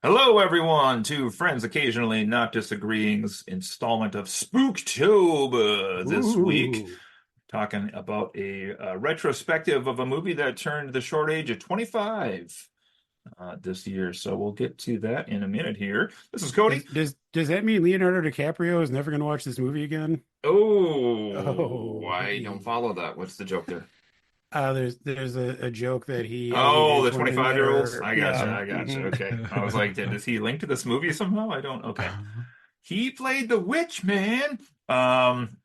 Hello, everyone, to Friends Occasionally Not Disagreeing's installment of Spooktober this week. Ooh. Talking about a retrospective of a movie that turned the short age of 25 this year. So we'll get to that in a minute here. This is Cody. Does that mean Leonardo DiCaprio is never going to watch this movie again? Oh, Oh, I don't follow that. What's the joke there? there's a joke that he Oh, the there's one in 25-year-olds? there. I gotcha, Yeah. I gotcha. Mhm. Okay. I was like, is he linked to this movie somehow? I don't. Okay. He played the witch, man. Um,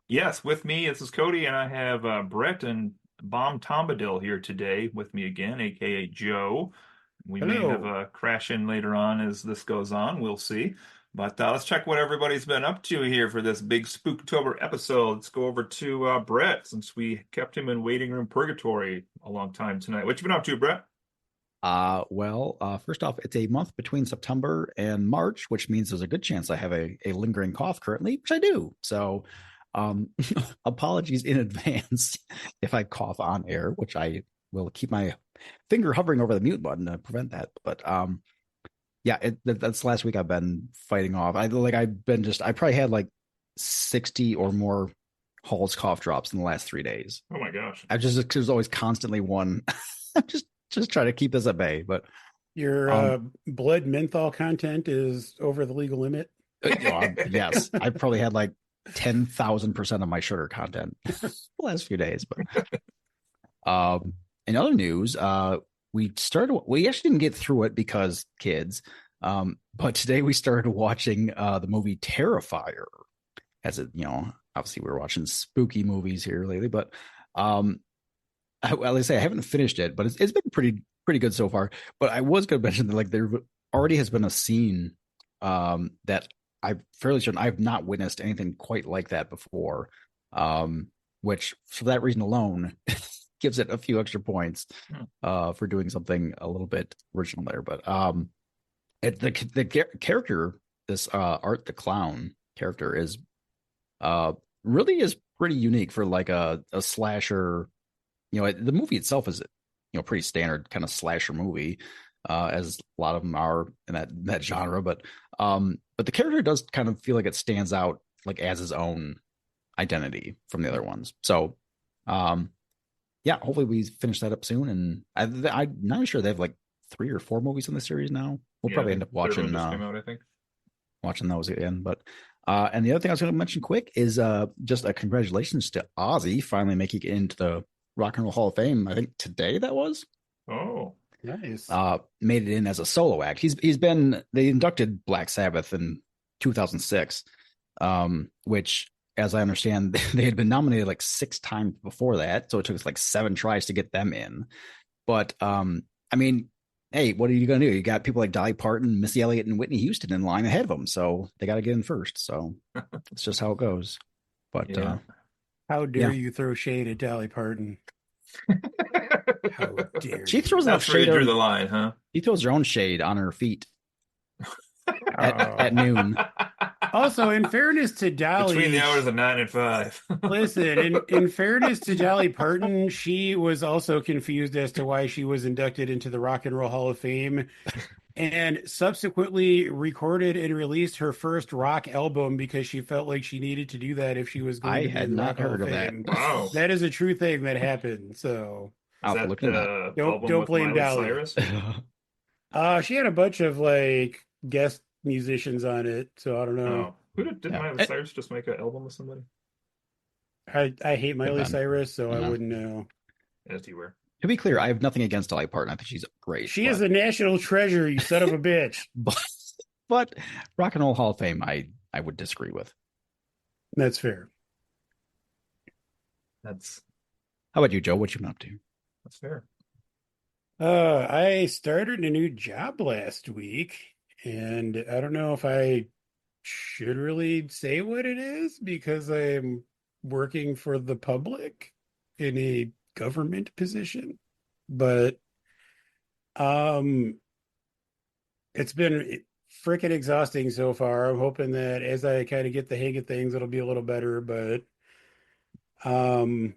yes, with me, this is Cody, and I have Brett and Bomb Tombadil here today with me again, aka Joe. We may have Hello. a crash in later on as this goes on. We'll see. But let's check what everybody's been up to here for this big Spooktober episode. Let's go over to Brett since we kept him in waiting room purgatory a long time tonight. What you been up to, Brett? First off, it's a month between September and March, which means there's a good chance I have a lingering cough currently, which I do. So, um, apologies in advance if I cough on air, which I will keep my finger hovering over the mute button to prevent that. But yeah, that's last week I've been fighting off. I probably had like 60 or more Hall's cough drops in the last 3 days. Oh my gosh. I just there's always constantly one. I'm just trying to keep this at bay. But Your um, blood menthol content is over the legal limit. yes, I probably had like 10,000% of my sugar content the last few days. But in other news, we actually didn't get through it because kids. But today we started watching the movie Terrifier. As it, obviously we were watching spooky movies here lately, but like I say, I haven't finished it, but it's been pretty good so far. But I was going to mention that like there already has been a scene that I'm fairly certain I've not witnessed anything quite like that before. Which for that reason alone gives it a few extra points for doing something a little bit original there. But the character, this Art the Clown character, is really is pretty unique for like a slasher. The movie itself is pretty standard kind of slasher movie, as a lot of them are in that genre. But the character does kind of feel like it stands out like as his own identity from the other ones. So, yeah, hopefully we finish that up soon. And I'm not sure they have like 3 or 4 movies in the series now. We'll Yeah, I probably end think up third one just came out, I think. watching those again. But and the other thing I was going to mention quick is just a congratulations to Ozzy finally making it into the Rock and Roll Hall of Fame. I think today that was. Oh, Nice. Made it in as a solo act. They inducted Black Sabbath in 2006, which, as I understand, they had been nominated like 6 times before that, so it took us like 7 tries to get them in. But I mean, hey, what are you gonna do? You got people like Dolly Parton, Missy Elliott, and Whitney Houston in line ahead of them, so they got to get in first. So it's just how it goes. But yeah. How dare yeah, you throw shade at Dolly Parton? How dare she throws you? enough That's where you shade drew on. the line, huh? She throws her own shade on her feet at Oh. noon. Also, in fairness to Between the Dolly, hours of 9 and 5. listen, in fairness to Dolly Parton, she was also confused as to why she was inducted into the Rock and Roll Hall of Fame and subsequently recorded and released her first rock album because she felt like she needed to do that if she was going I to be in had the Rock not Hall heard of of that. Fame. Wow. That is a true thing that happened. So Is I'll have to that look into that. the don't album don't with blame Miley Dolly. Cyrus? She had a bunch of like guest musicians on it, so I don't know. Oh, didn't Yeah, Miley Cyrus just make an album with somebody? I hate could have Miley been. Cyrus, so I I don't know. wouldn't know. As you were. To be clear, I have nothing against Dolly Parton. I think she's great, She is a national treasure, you son of a bitch. but but Rock and Roll Hall of Fame, I would disagree with. That's fair. That's How about you, Joe? What you been up to? that's fair. I started a new job last week, and I don't know if I should really say what it is because I'm working for the public in a government position. But um it's been freaking exhausting so far. I'm hoping that as I kind of get the hang of things, it'll be a little better, but um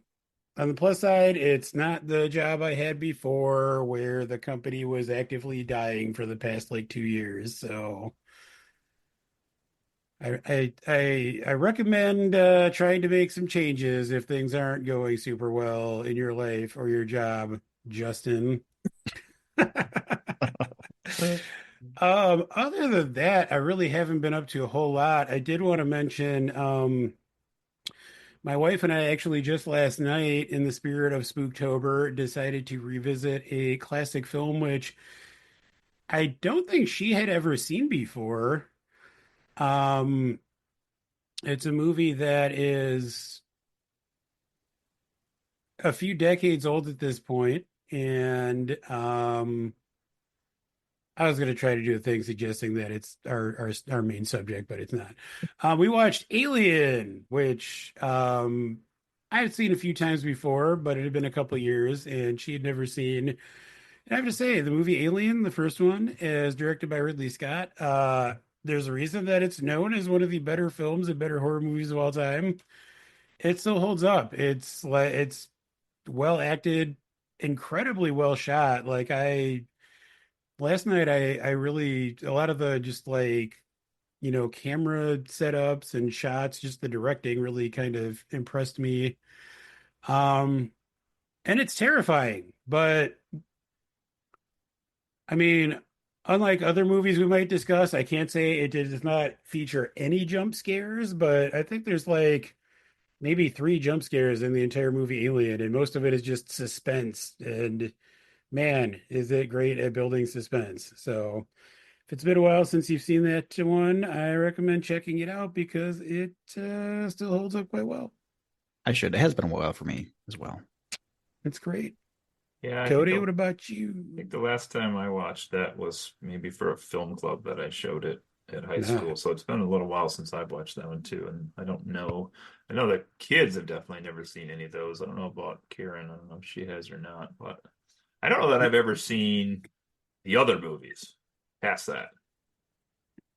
On the plus side, it's not the job I had before where the company was actively dying for the past like 2 years. So I recommend trying to make some changes if things aren't going super well in your life or your job, Justin. Other than that, I really haven't been up to a whole lot. I did want to mention my wife and I actually just last night, in the spirit of Spooktober, decided to revisit a classic film which I don't think she had ever seen before. Um, it's a movie that is a few decades old at this point, and I was going to try to do a thing suggesting that it's our main subject, but it's not. We watched Alien, which I had seen a few times before, but it had been a couple of years, and she had never seen. And I have to say, the movie Alien, the first one, is directed by Ridley Scott. There's a reason that it's known as one of the better films and better horror movies of all time. It still holds up. It's well acted, incredibly well shot. Like I last night I really a lot of the just like camera setups and shots, just the directing really kind of impressed me. Um and it's terrifying, but I mean, unlike other movies we might discuss, I can't say it does not feature any jump scares, but I think there's like maybe three jump scares in the entire movie Alien, and most of it is just suspense. And man, is it great at building suspense. So if it's been a while since you've seen that one, I recommend checking it out because it still holds up quite well. I should. It has been a while for me as well. It's great. Yeah, Cody, what about you? I think the last time I watched that was maybe for a film club that I showed it at high Nah. school. So it's been a little while since I've watched that one too. And I don't know. I know the kids have definitely never seen any of those. I don't know about Karen. I don't know if she has or not, but I don't know that I've ever seen the other movies past that.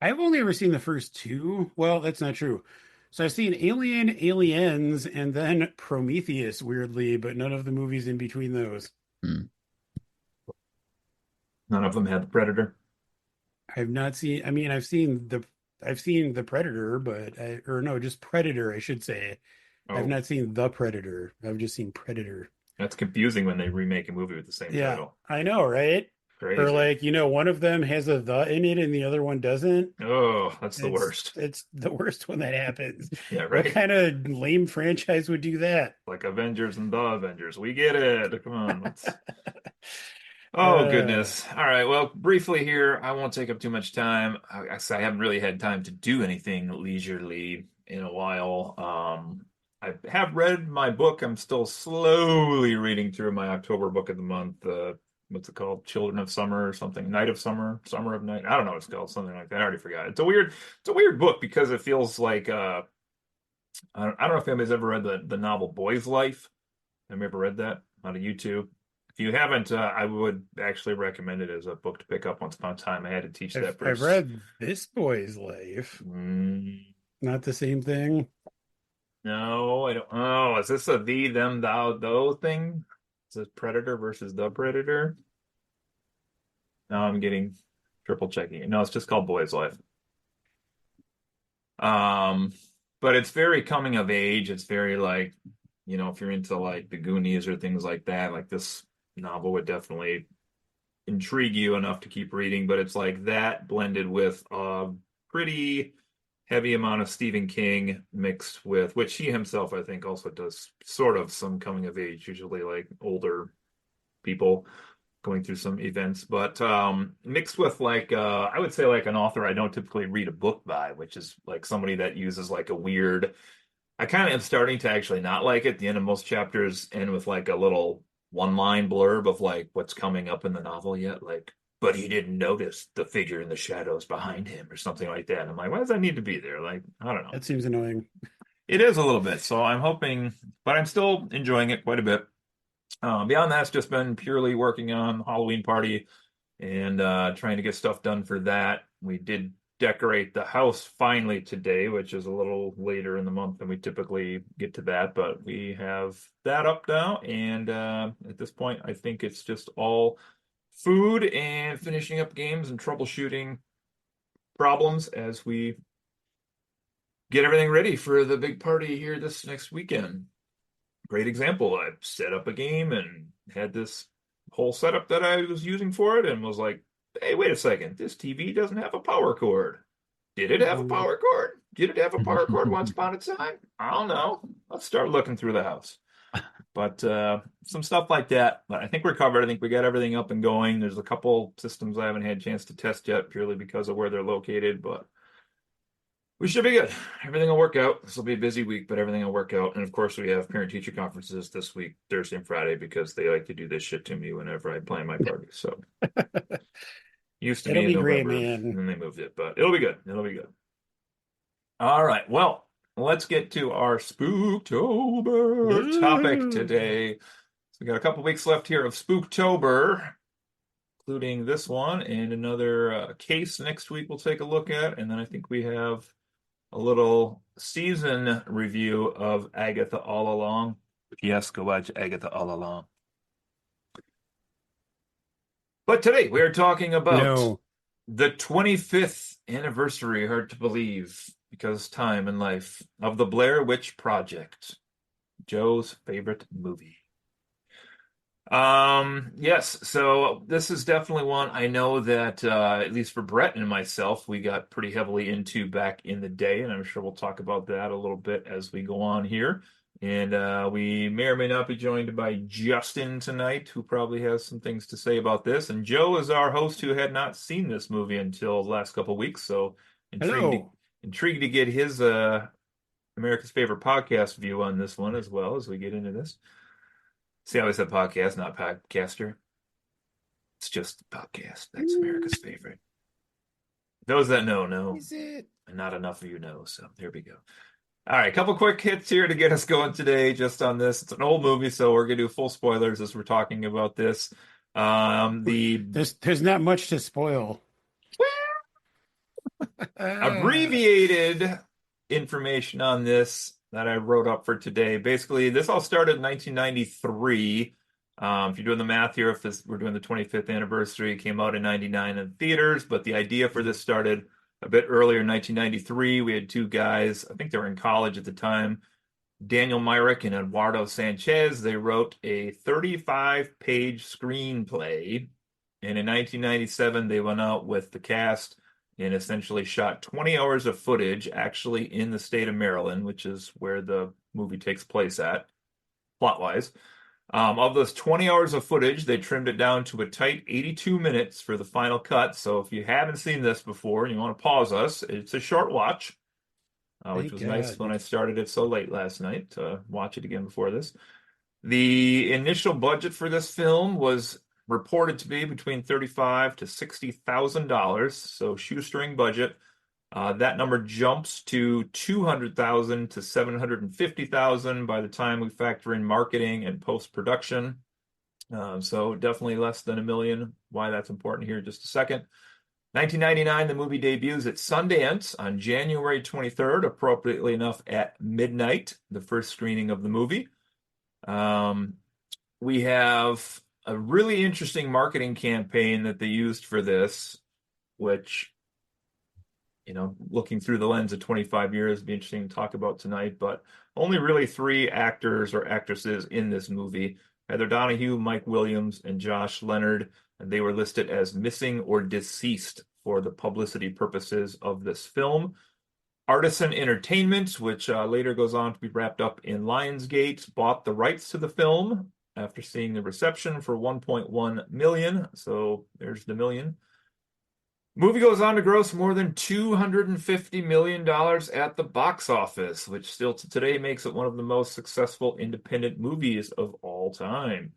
I've only ever seen the first two. Well, that's not true. So I've seen Alien, Aliens, and then Prometheus, weirdly, but none of the movies in between those. Hmm. None of them had the Predator. I've not seen, I mean, I've seen the Predator, or no, just Predator, I should say. I've Oh, not seen the Predator. I've just seen Predator. that's confusing when they remake a movie with the same Yeah, title. I know, right? Or Crazy. like, one of them has a the in it and the other one doesn't. Oh, that's the It's worst. it's the worst when that happens. Yeah, What right. kind of lame franchise would do that? Like Avengers and the Avengers. We get it. Come on, let's. Oh Uh, goodness. All right. Well, briefly here, I won't take up too much time. I haven't really had time to do anything leisurely in a while. I have read my book. I'm still slowly reading through my October book of the month. What's it called? Children of Summer or something? Night of Summer, Summer of Night. I don't know what it's called. Something like that. I already forgot. It's a weird book because it feels like I don't know if anybody's ever read the novel Boy's Life. Have you ever read that on a YouTube? If you haven't, I would actually recommend it as a book to pick up once upon a time. I had to teach I've that for I've read This Boy's Life. mm, Not the same thing. no, I don't. Oh, is this a thee, them, thou, thou thing? Is it Predator versus the Predator? No, I'm getting triple checking it. No, it's just called Boy's Life. Um, but it's very coming of age. It's very like, if you're into like the Goonies or things like that, like this novel would definitely intrigue you enough to keep reading, but it's like that blended with a pretty heavy amount of Stephen King mixed with which he himself I think also does sort of some coming of age, usually like older people going through some events, but mixed with like I would say like an author I don't typically read a book by, which is like somebody that uses like a weird I kind of am starting to actually not like it. The end of most chapters end with like a little one line blurb of like what's coming up in the novel yet. Like, but he didn't notice the figure in the shadows behind him or something like that. And I'm like, why does that need to be there? Like, I don't know. That seems annoying. It is a little bit. So I'm hoping, but I'm still enjoying it quite a bit. Beyond that, it's just been purely working on Halloween party and trying to get stuff done for that. We did decorate the house finally today, which is a little later in the month than we typically get to that, but we have that up now. And at this point, I think it's just all food and finishing up games and troubleshooting problems as we get everything ready for the big party here this next weekend. Great example. I set up a game and had this whole setup that I was using for it and was like, hey, wait a second, this TV doesn't have a power cord. Did it have a power cord? Did it have a power cord once upon a time? I don't know. Let's start looking through the house. But some stuff like that. But I think we're covered. I think we got everything up and going. There's a couple systems I haven't had a chance to test yet, purely because of where they're located, but we should be good. Everything will work out. This will be a busy week, but everything will work out. And of course, we have parent-teacher conferences this week, Thursday and Friday, because they like to do this shit to me whenever I plan my party. So used to It'll be in be great, November, man. and then they moved it, but it'll be good. It'll be good. All right. Well, let's get to our Spooktober topic today. So we got a couple weeks left here of Spooktober, including this one and another case next week we'll take a look at. And then I think we have a little season review of Agatha All Along. Yes, go watch Agatha All Along. But today we are talking about the 25th anniversary, hard to believe, because time and life, of the Blair Witch Project, Joe's favorite movie. Yes, so this is definitely one I know that at least for Brett and myself, we got pretty heavily into back in the day, and I'm sure we'll talk about that a little bit as we go on here. And we may or may not be joined by Justin tonight, who probably has some things to say about this. And Joe is our host who had not seen this movie until the last couple of weeks, so intrigued to get his America's Favorite Podcast view on this one as well as we get into this. See how I said podcast, not podcaster? It's just a podcast. That's America's favorite. Those that know. Is it? And not enough of you know, so there we go. All right, a couple quick hits here to get us going today just on this. It's an old movie, so we're going to do full spoilers as we're talking about this. There's not much to spoil. Abbreviated information on this that I wrote up for today. Basically, this all started in 1993. If you're doing the math here, we're doing the 25th anniversary, it came out in 99 in theaters, but the idea for this started a bit earlier in 1993. We had two guys, I think they were in college at the time, Daniel Myrick and Eduardo Sanchez. They wrote a 35-page screenplay, and in 1997, they went out with the cast and essentially shot 20 hours of footage actually in the state of Maryland, which is where the movie takes place at, plot-wise. Of those 20 hours of footage, they trimmed it down to a tight 82 minutes for the final cut. So if you haven't seen this before and you want to pause us, it's a short watch, which was nice when I started it so late last night to watch it again before this. The initial budget for this film was reported to be between $35,000 to $60,000, so shoestring budget. That number jumps to $200,000 to $750,000 by the time we factor in marketing and post-production. So definitely less than $1 million. Why that's important here in just a second. 1999, the movie debuts at Sundance on January 23rd, appropriately enough at midnight, the first screening of the movie. We have a really interesting marketing campaign that they used for this, which, looking through the lens of 25 years, would be interesting to talk about tonight, but only really 3 actors or actresses in this movie: Heather Donahue, Mike Williams, and Josh Leonard, and they were listed as missing or deceased for the publicity purposes of this film. Artisan Entertainment, which later goes on to be wrapped up in Lionsgate, bought the rights to the film after seeing the reception for $1.1 million. So there's the million. Movie goes on to gross more than $250 million at the box office, which still to today makes it one of the most successful independent movies of all time.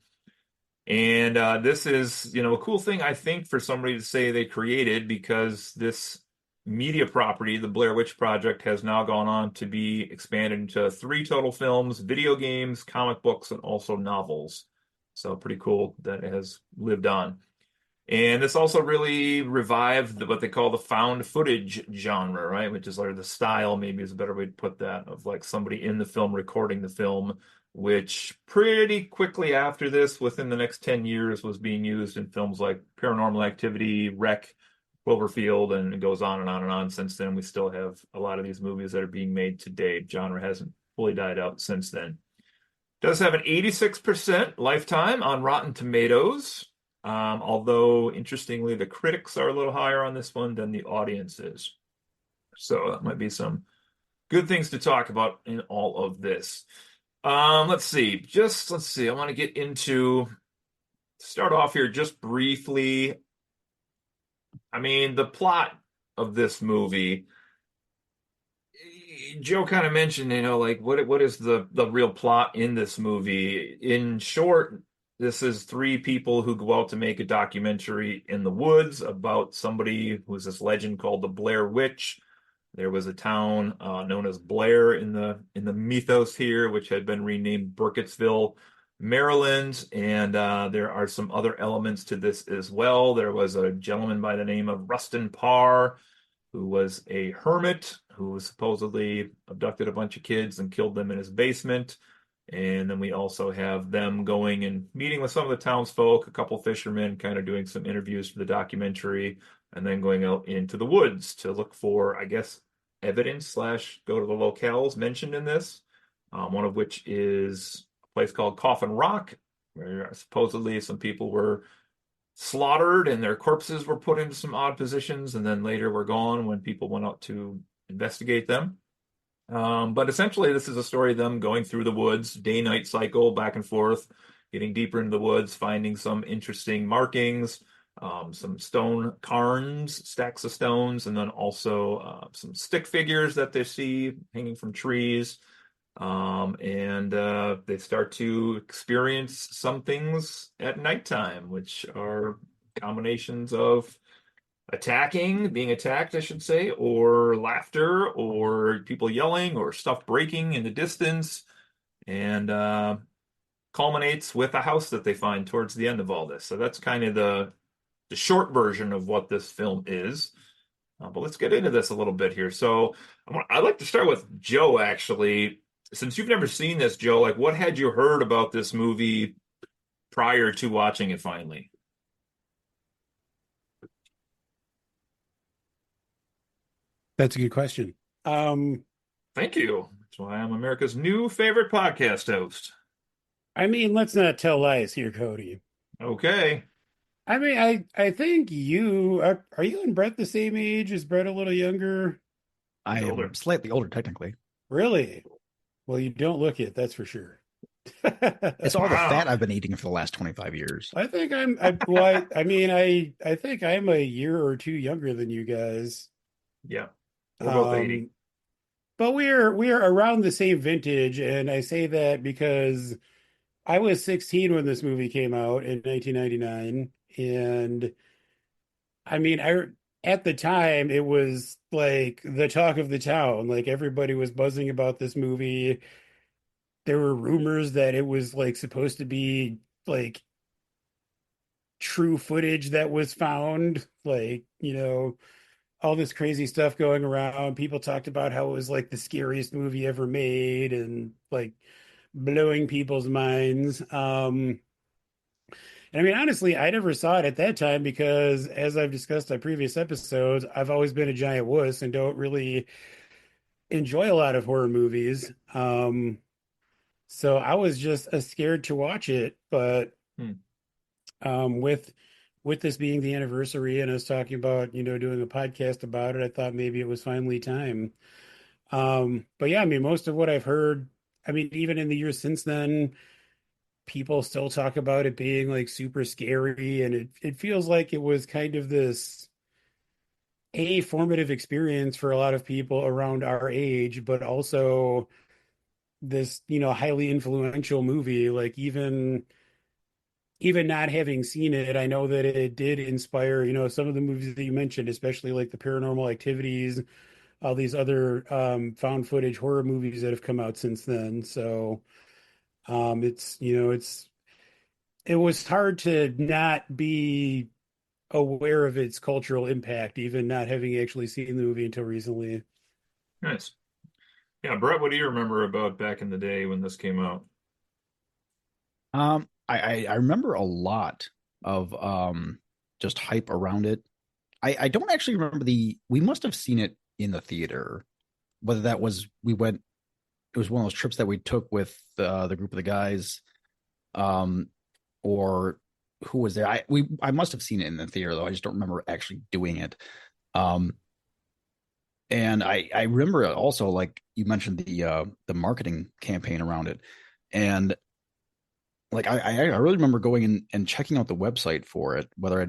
And this is, a cool thing, I think, for somebody to say they created, because this media property, the Blair Witch Project, has now gone on to be expanded into 3 total films, video games, comic books, and also novels. So pretty cool that it has lived on. And this also really revived what they call the found footage genre, right? Which is like the style, maybe is a better way to put that, of like somebody in the film recording the film, which pretty quickly after this, within the next 10 years, was being used in films like Paranormal Activity, Wreck, Cloverfield, and it goes on and on and on. Since then, we still have a lot of these movies that are being made today. Genre hasn't fully died out since then. Does have an 86% lifetime on Rotten Tomatoes. Although, interestingly, the critics are a little higher on this one than the audience is. So that might be some good things to talk about in all of this. Let's see. Let's see. I want to get into start off here just briefly. I mean, the plot of this movie. Joe kind of mentioned, like what is the real plot in this movie? In short, this is three people who go out to make a documentary in the woods about somebody who's this legend called the Blair Witch. There was a town known as Blair in the mythos here, which had been renamed Burkittsville, Maryland, and there are some other elements to this as well. There was a gentleman by the name of Rustin Parr, who was a hermit who supposedly abducted a bunch of kids and killed them in his basement. And then we also have them going and meeting with some of the townsfolk, a couple fishermen, kind of doing some interviews for the documentary, and then going out into the woods to look for, I guess, evidence slash go to the locales mentioned in this. One of which is a place called Coffin Rock, where supposedly some people were slaughtered and their corpses were put into some odd positions and then later were gone when people went out to investigate them. But essentially, this is a story of them going through the woods, day-night cycle, back and forth, getting deeper into the woods, finding some interesting markings, some stone cairns, stacks of stones, and then also some stick figures that they see hanging from trees. And they start to experience some things at nighttime, which are combinations of being attacked, I should say, or laughter, or people yelling, or stuff breaking in the distance, and culminates with a house that they find towards the end of all this. So that's kind of the short version of what this film is. But let's get into this a little bit here. So I'd like to start with Joe, actually. Since you've never seen this, Joe, like what had you heard about this movie prior to watching it finally? That's a good question. Thank you. That's why I'm America's new favorite podcast host. I mean, let's not tell lies here, Cody. Okay. I mean, I think you are you and Brett the same age? Is Brett a little younger? I He's older. am slightly older, technically. Really? Well, you don't look it, that's for sure. It's all the fat Wow. I've been eating for the last 25 years. I think I mean, I think I'm a year or two younger than you guys. Yeah. We're both 80. Um, but we're around the same vintage, and I say that because I was 16 when this movie came out in 1999, and I mean, I at the time it was like the talk of the town. Like everybody was buzzing about this movie. There were rumors that it was like supposed to be like true footage that was found, like, all this crazy stuff going around. People talked about how it was like the scariest movie ever made and like blowing people's minds. And I mean, honestly, I never saw it at that time because, as I've discussed on previous episodes, I've always been a giant wuss and don't really enjoy a lot of horror movies. So I was just scared to watch it. But Hmm. With this being the anniversary and us talking about, doing a podcast about it, I thought maybe it was finally time. But yeah, I mean, most of what I've heard, I mean, even in the years since then, people still talk about it being like super scary, and it feels like it was kind of this a formative experience for a lot of people around our age, but also this, highly influential movie. Like even not having seen it, I know that it did inspire, some of the movies that you mentioned, especially like the Paranormal Activities, all these other found footage horror movies that have come out since then. So it's it was hard to not be aware of its cultural impact, even not having actually seen the movie until recently. Nice. Yeah, Brett, what do you remember about back in the day when this came out? I remember a lot of just hype around it. I don't actually remember we must have seen it in the theater. Whether that was we went it was one of those trips that we took with the group of the guys, um, or who was there. I must have seen it in the theater though. I just don't remember actually doing it. Um, and I remember also, like you mentioned, the marketing campaign around it, and like I really remember going in and checking out the website for it, whether I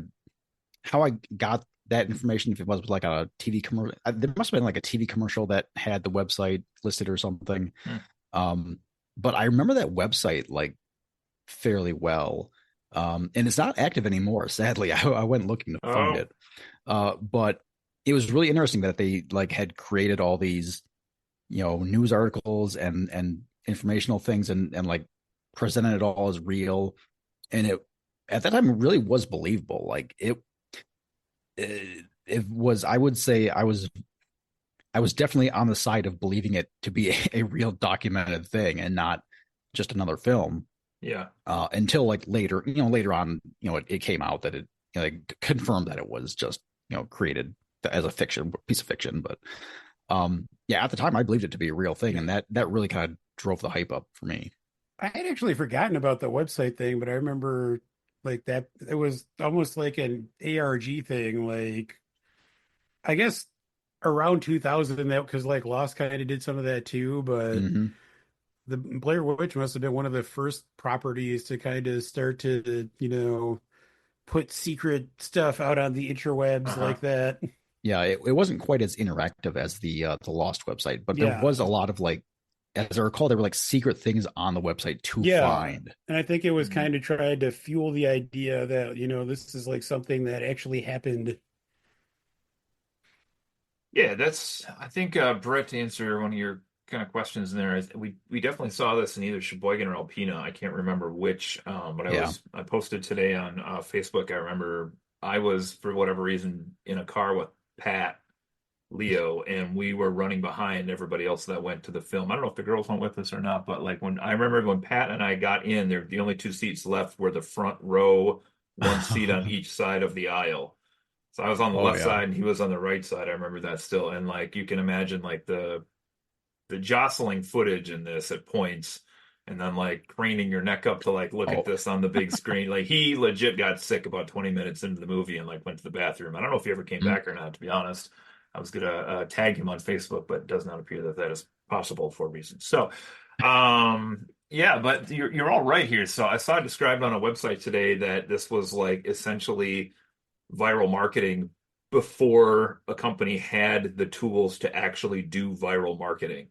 how I got that information, if it was like a TV commercial. There must have been like a TV commercial that had the website listed or something. Hmm. Um, but I remember that website like fairly well. And it's not active anymore, sadly. I went looking to find Oh, it. But it was really interesting that they like had created all these, news articles and informational things and like presented it all as real. And it at that time it really was believable. Like it was, I would say I was definitely on the side of believing it to be a real documented thing and not just another film. yeah. Until like later on, it came out that it like confirmed that it was just created as a piece of fiction. But yeah, at the time I believed it to be a real thing, and that really kind of drove the hype up for me. I had actually forgotten about the website thing, but I remember like that it was almost like an ARG thing, like I guess around 2000 that because like Lost kind of did some of that too, but Hmm. the Blair Witch must have been one of the first properties to kind of start to, put secret stuff out on the interwebs Uh-huh. like that. Yeah, it wasn't quite as interactive as the Lost website, but there Yeah. was a lot of like, as I recall, there were like secret things on the website to Yeah. find. And I think it was Mhm. kind of trying to fuel the idea that, this is like something that actually happened. Yeah, I think, Brett, to answer one of your kind of questions in there, we definitely saw this in either Sheboygan or Alpena. I can't remember which, but Yeah. I posted today on Facebook. I remember I was, for whatever reason, in a car with Pat, Leo, and we were running behind everybody else that went to the film. I don't know if the girls went with us or not, but like when I remember when Pat and I got in, there the only two seats left were the front row, one seat on each side of the aisle. So I was on the Oh left yeah. side and he was on the right side. I remember that still. And like you can imagine like the jostling footage in this at points and then like craning your neck up to like look at Oh. this on the big screen. Like he legit got sick about 20 minutes into the movie and like went to the bathroom. I don't know if he ever came Mm. back or not, to be honest. I was gonna tag him on Facebook, but it does not appear that that is possible for reasons. So, yeah, but you're all right here. So I saw it described on a website today that this was like essentially viral marketing before a company had the tools to actually do viral marketing.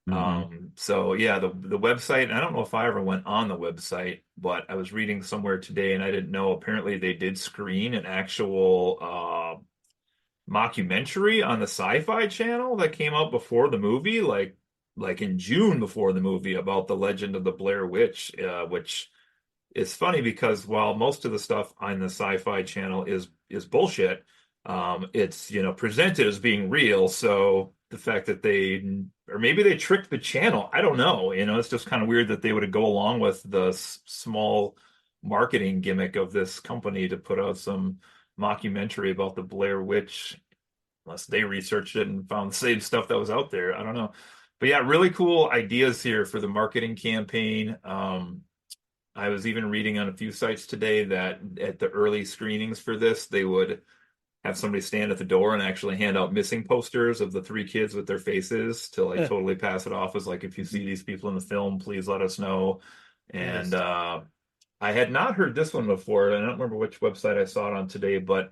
Hmm. So yeah, the website, and I don't know if I ever went on the website, but I was reading somewhere today and I didn't know apparently they did screen an actual mockumentary on the Sci-Fi Channel that came out before the movie, like in June before the movie about the legend of the Blair Witch, which it's funny because while most of the stuff on the Sci-Fi Channel is bullshit, it's presented as being real. So the fact that or maybe they tricked the channel, I don't know. It's just kind of weird that they would go along with the small marketing gimmick of this company to put out some mockumentary about the Blair Witch, unless they researched it and found the same stuff that was out there. I don't know. But yeah, really cool ideas here for the marketing campaign. I was even reading on a few sites today that at the early screenings for this, they would have somebody stand at the door and actually hand out missing posters of the three kids with their faces to like Eh, totally pass it off as like, if you see these people in the film, please let us know. And nice. I had not heard this one before. I don't remember which website I saw it on today, but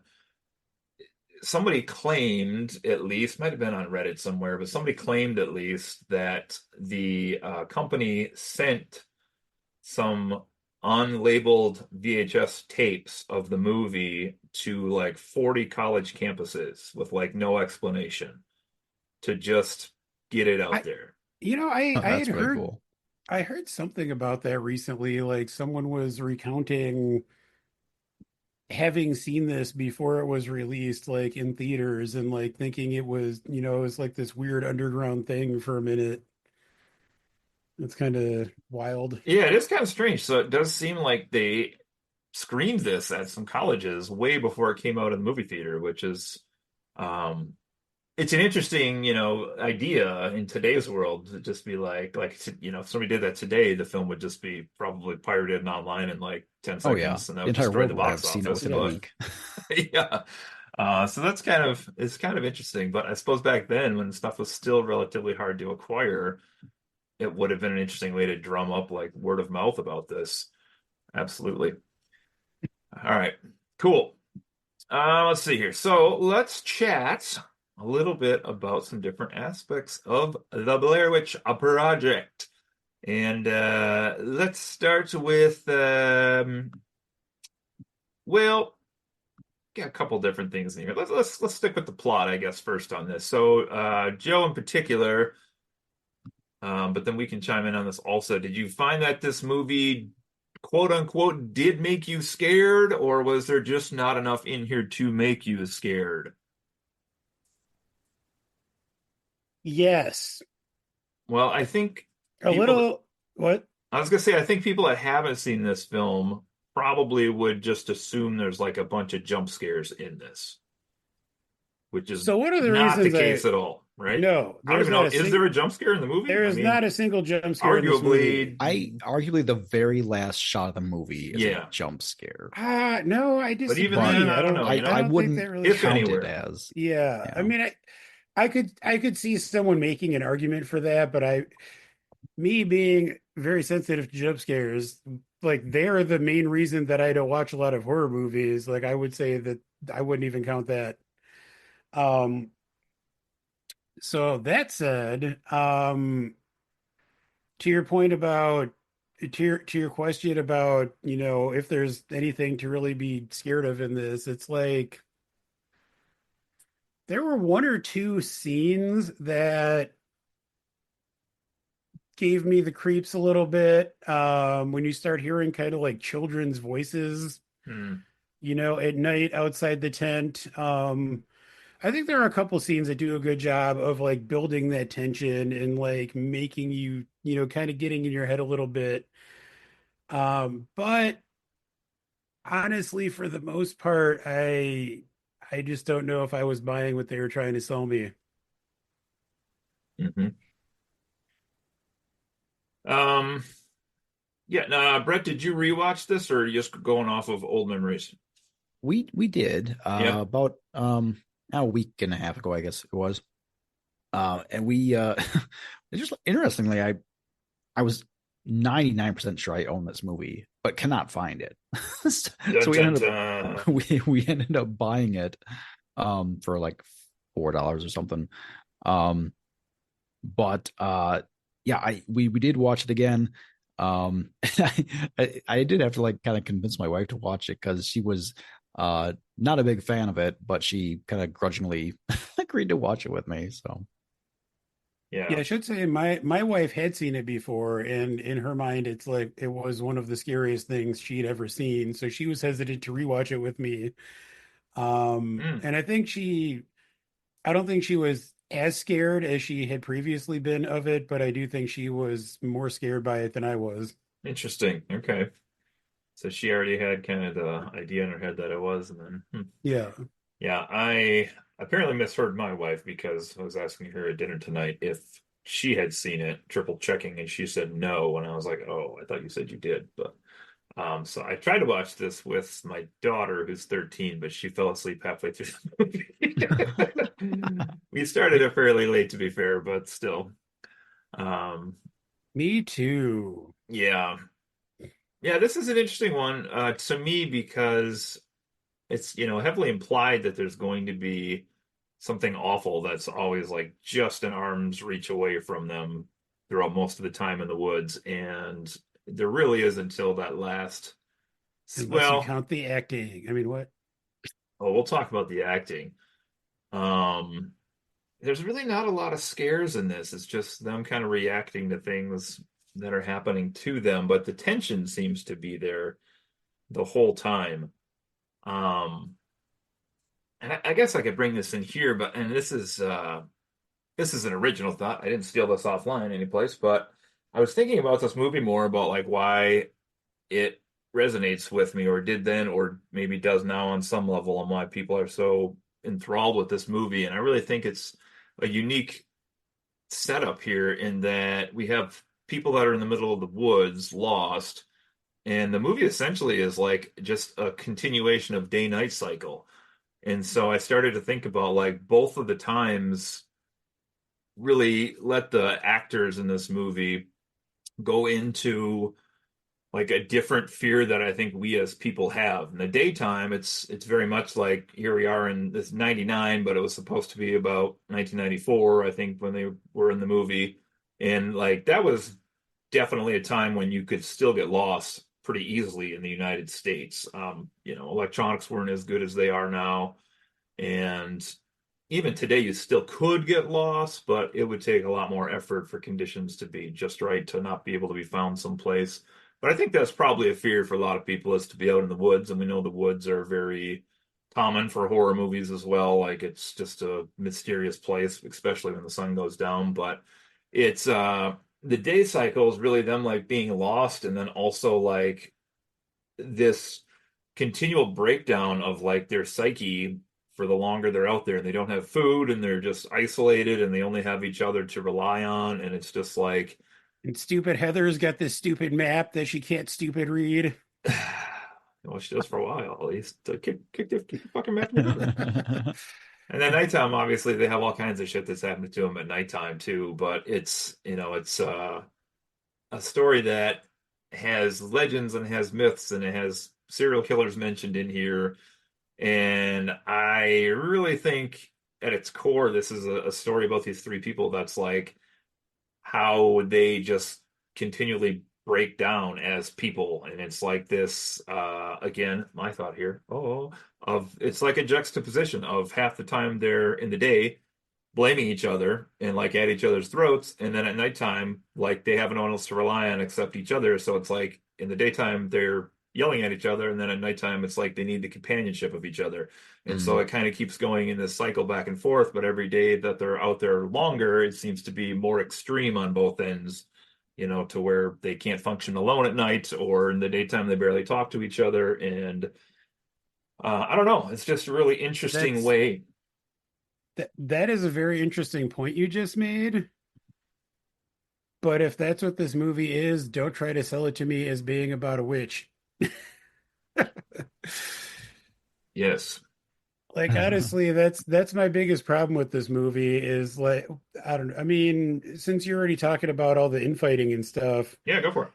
somebody claimed, at least, might have been on Reddit somewhere, but somebody claimed at least that the company sent some unlabeled VHS tapes of the movie to like 40 college campuses with like no explanation to just get it out I there. I had That's really heard cool. I heard something about that recently. Like someone was recounting having seen this before it was released, like in theaters, and like thinking it was, it was like this weird underground thing for a minute. It's kind of wild. Yeah, it is kind of strange. So it does seem like they screened this at some colleges way before it came out in the movie theater, which is um it's an interesting, idea in today's world to just be if somebody did that today, the film would just be probably pirated and online in like 10 Oh yeah, seconds and that the would entire destroy world the would box have seen it office. within a But week. yeah. So it's kind of interesting. But I suppose back then when stuff was still relatively hard to acquire, it would have been an interesting way to drum up like word of mouth about this. Absolutely. All right. Cool. Let's see here. So let's chat a little bit about some different aspects of the Blair Witch Project. And let's start with, well, got a couple different things in here. Let's stick with the plot, I guess, first on this. So Joe in particular, but then we can chime in on this also. Did you find that this movie, quote unquote, did make you scared, or was there just not enough in here to make you scared? Yes. Well, I think A people that, little, what? I was gonna say, I think people that haven't seen this film probably would just assume there's like a bunch of jump scares in this, which is So one of the not the reasons case at all, right? no, I don't even know. Is there a jump scare in the movie? there I is mean, not a single jump scare in this movie. arguably, I arguably the very last shot of the movie is a yeah. jump scare, No, I But even but then, disagree. I don't know, I I don't think wouldn't that really if count it anywhere. as. yeah. I Yeah. mean, I could see someone making an argument for that, but me being very sensitive to jump scares, like they're the main reason that I don't watch a lot of horror movies. Like I would say that I wouldn't even count that. Um, so that said, to your point about to your question about, if there's anything to really be scared of in this, it's like there were one or two scenes that gave me the creeps a little bit. When you start hearing kind of like children's voices, Hmm. at night outside the tent. I think there are a couple scenes that do a good job of like building that tension and like making you, kind of getting in your head a little bit. But honestly, for the most part, I just don't know if I was buying what they were trying to sell me. Hmm. Um, yeah. Brett, did you rewatch this, or are you just going off of old memories? We did Yeah. about a week and a half ago, I guess it was. And we it's just interestingly, I was 99% sure I own this movie, but cannot find it. Dun, So we dun, ended dun. up we ended up buying it for like $4 or something. Um but yeah, we did watch it again. I did have to like kind of convince my wife to watch it because she was not a big fan of it, but she kind of grudgingly agreed to watch it with me. So Yeah, Yeah. I should say my wife had seen it before, and in her mind, it's like it was one of the scariest things she'd ever seen. So she was hesitant to rewatch it with me. Hmm. And I don't think she was as scared as she had previously been of it, but I do think she was more scared by it than I was. Interesting. Okay. So she already had kind of the idea in her head that it was, and then Yeah. yeah, I apparently misheard my wife because I was asking her at dinner tonight if she had seen it, triple checking, and she said no, and I was like, oh, I thought you said you did, but so I tried to watch this with my daughter who's 13, but she fell asleep halfway through the movie. We started it fairly late, to be fair, but still. Um, Me too. yeah. Yeah, this is an interesting one to me because it's, heavily implied that there's going to be something awful that's always like just an arm's reach away from them throughout most of the time in the woods. And there really is until that last, Unless you well, count the acting. I mean, what? oh, we'll talk about the acting. Um, there's really not a lot of scares in this. It's just them kind of reacting to things that are happening to them, but the tension seems to be there the whole time. Um, and I guess I could bring this in here, but and this is an original thought. I didn't steal this offline anyplace, but I was thinking about this movie more about like why it resonates with me or did then or maybe does now on some level and why people are so enthralled with this movie. And I really think it's a unique setup here in that we have people that are in the middle of the woods lost and the movie essentially is like just a continuation of day night cycle. And so I started to think about like both of the times really let the actors in this movie go into like a different fear that I think we as people have. In the daytime, it's very much like here we are in this 99, but it was supposed to be about 1994, I think, when they were in the movie. And like that was definitely a time when you could still get lost pretty easily in the United States. Electronics weren't as good as they are now. And even today, you still could get lost, but it would take a lot more effort for conditions to be just right to not be able to be found someplace. But I think that's probably a fear for a lot of people is to be out in the woods. And we know the woods are very common for horror movies as well. Like it's just a mysterious place, especially when the sun goes down. But it's the day cycle is really them like being lost and then also like this continual breakdown of like their psyche for the longer they're out there and they don't have food and they're just isolated and they only have each other to rely on and it's just like And stupid Heather's got this stupid map that she can't stupid read. well she does for a while at least to kick the fucking map in the river. And then nighttime obviously they have all kinds of shit that's happening to them at nighttime too, but it's a story that has legends and has myths and it has serial killers mentioned in here. And I really think at its core, this is a story about these three people that's like how they just continually break down as people. And it's like this, again, my thought here, of it's like a juxtaposition of half the time they're in the day blaming each other and like at each other's throats. And then at nighttime, like they have no one else to rely on except each other. So it's like in the daytime, they're yelling at each other. And then at nighttime, it's like they need the companionship of each other. And so Mm. it kind of keeps going in this cycle back and forth. But every day that they're out there longer, it seems to be more extreme on both ends, to where they can't function alone at night or in the daytime, they barely talk to each other. And I don't know. It's just a really interesting That's way. that is a very interesting point you just made. But if that's what this movie is, don't try to sell it to me as being about a witch. Yes. Like honestly, that's my biggest problem with this movie is like I don't I mean, since you're already talking about all the infighting and stuff, Yeah, go for it.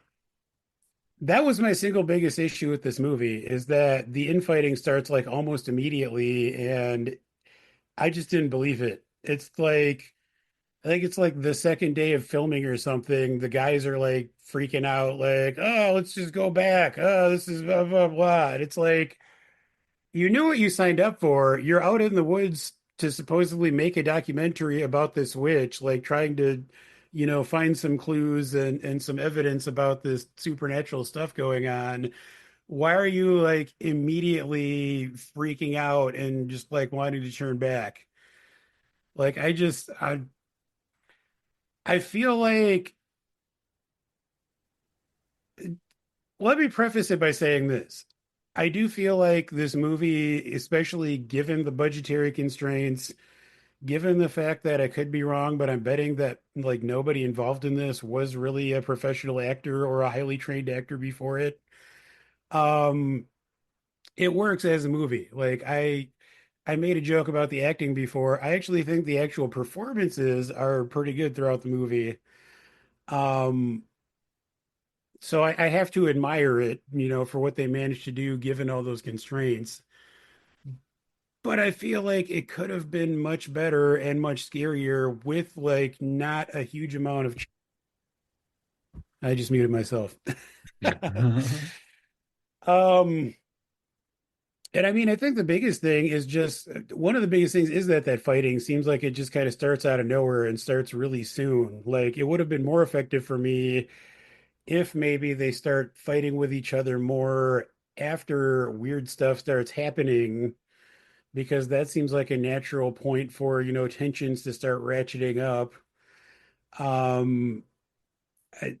that was my single biggest issue with this movie is that the infighting starts like almost immediately and I just didn't believe it. It's like I think it's like the second day of filming or something. The guys are like freaking out, like, "Oh, let's just go back. Oh, this is blah blah blah." And it's like you knew what you signed up for. You're out in the woods to supposedly make a documentary about this witch, like trying to, find some clues and some evidence about this supernatural stuff going on. Why are you like immediately freaking out and just like wanting to turn back? Like I feel like let me preface it by saying this. I do feel like this movie, especially given the budgetary constraints, given the fact that I could be wrong, but I'm betting that like nobody involved in this was really a professional actor or a highly trained actor before it. Um, it works as a movie. Like I made a joke about the acting before. I actually think the actual performances are pretty good throughout the movie. Um, so I have to admire it, for what they managed to do given all those constraints. But I feel like it could have been much better and much scarier with like not a huge amount of. I just muted myself. um, and I mean, I think the biggest thing is just one of the biggest things is that fighting seems like it just kind of starts out of nowhere and starts really soon. Like it would have been more effective for me if maybe they start fighting with each other more after weird stuff starts happening, because that seems like a natural point for, tensions to start ratcheting up. Um, I,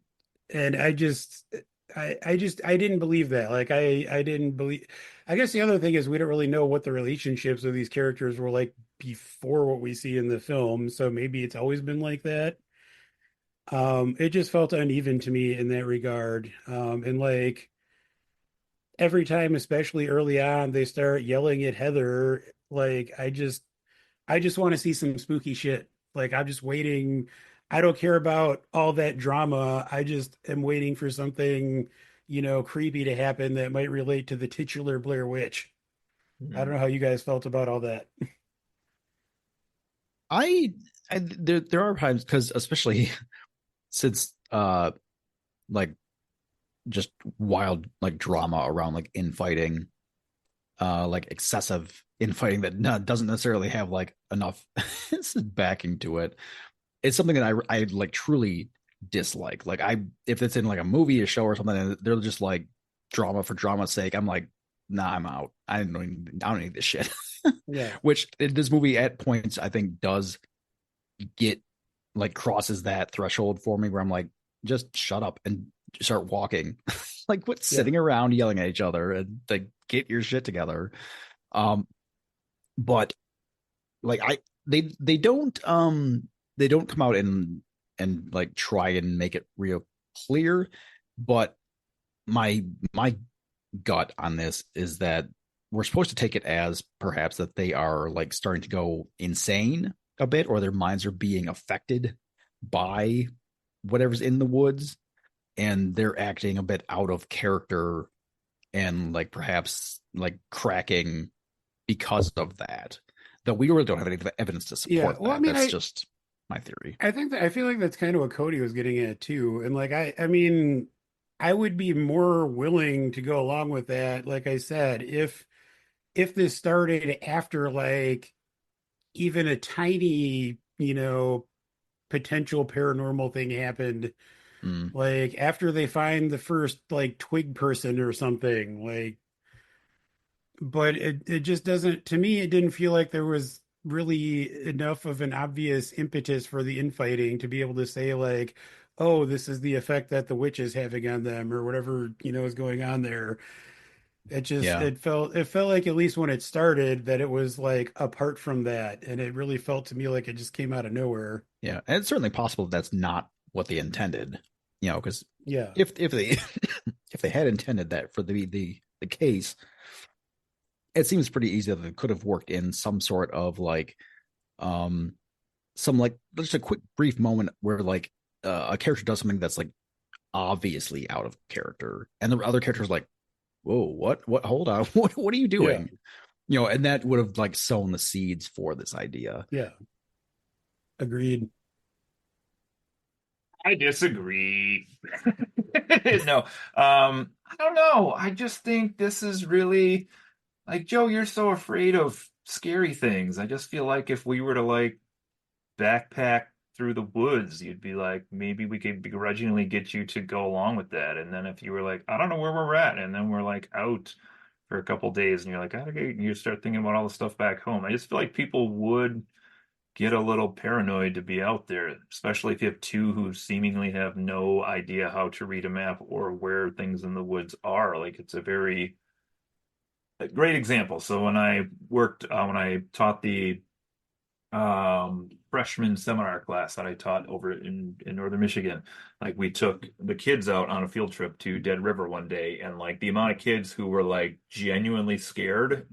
and I didn't believe that. Like I didn't believe. I guess the other thing is we don't really know what the relationships of these characters were like before what we see in the film. So maybe it's always been like that. It just felt uneven to me in that regard. And like every time, especially early on, they start yelling at Heather, like I just want to see some spooky shit. Like I'm just waiting. I don't care about all that drama. I just am waiting for something, creepy to happen that might relate to the titular Blair Witch. I don't Hmm. know how you guys felt about all that. I, there are times because especially since like just wild like drama around like infighting, like excessive infighting that doesn't necessarily have like enough backing to it. It's something that I like truly dislike. Like if it's in like a movie, a show, or something, and they're just like drama for drama's sake, I'm like, nah, I'm out. I don't need this shit. Yeah. Which this movie at points I think does get like crosses that threshold for me where I'm like, just shut up and start walking. Like quit Yeah. sitting around yelling at each other and like get your shit together. Um, but like they don't come out and like try and make it real clear, but my gut on this is that we're supposed to take it as perhaps that they are like starting to go insane a bit, or their minds are being affected by whatever's in the woods, and they're acting a bit out of character and like perhaps like cracking because of that. Though we really don't have any evidence to Yeah. support Well, I that. mean, That's I just my theory. I think that I feel like that's kind of what Cody was getting at too. And like I mean, I would be more willing to go along with that, like I said, if this started after like even a tiny, potential paranormal thing happened, Mm, like after they find the first like twig person or something, like, but it just doesn't, to me, it didn't feel like there was really enough of an obvious impetus for the infighting to be able to say like, oh, this is the effect that the witch is having on them or whatever, is going on there. It just yeah, it felt like at least when it started that it was like apart from that, and it really felt to me like it just came out of nowhere. yeah, and it's certainly possible that's not what they intended. Because Yeah. if they if they had intended that for the case, it seems pretty easy that it could have worked in some sort of like um some like just a quick brief moment where like a character does something that's like obviously out of character, and the other character's like, whoa, what, hold on, what are you Yeah. doing? And that would have like sown the seeds for this idea. Yeah. Agreed. I disagree. No, I don't know. I just think this is really like Joe, you're so afraid of scary things. I just feel like if we were to like backpack through the woods, you'd be like, maybe we could begrudgingly get you to go along with that. And then if you were like, I don't know where we're at, and then we're like out for a couple days, and you're like, okay, you start thinking about all the stuff back home. I just feel like people would get a little paranoid to be out there, especially if you have two who seemingly have no idea how to read a map or where things in the woods are. Like it's a great example. So when I taught the freshman seminar class that I taught over in northern Michigan. Like we took the kids out on a field trip to Dead River one day, and like the amount of kids who were like genuinely scared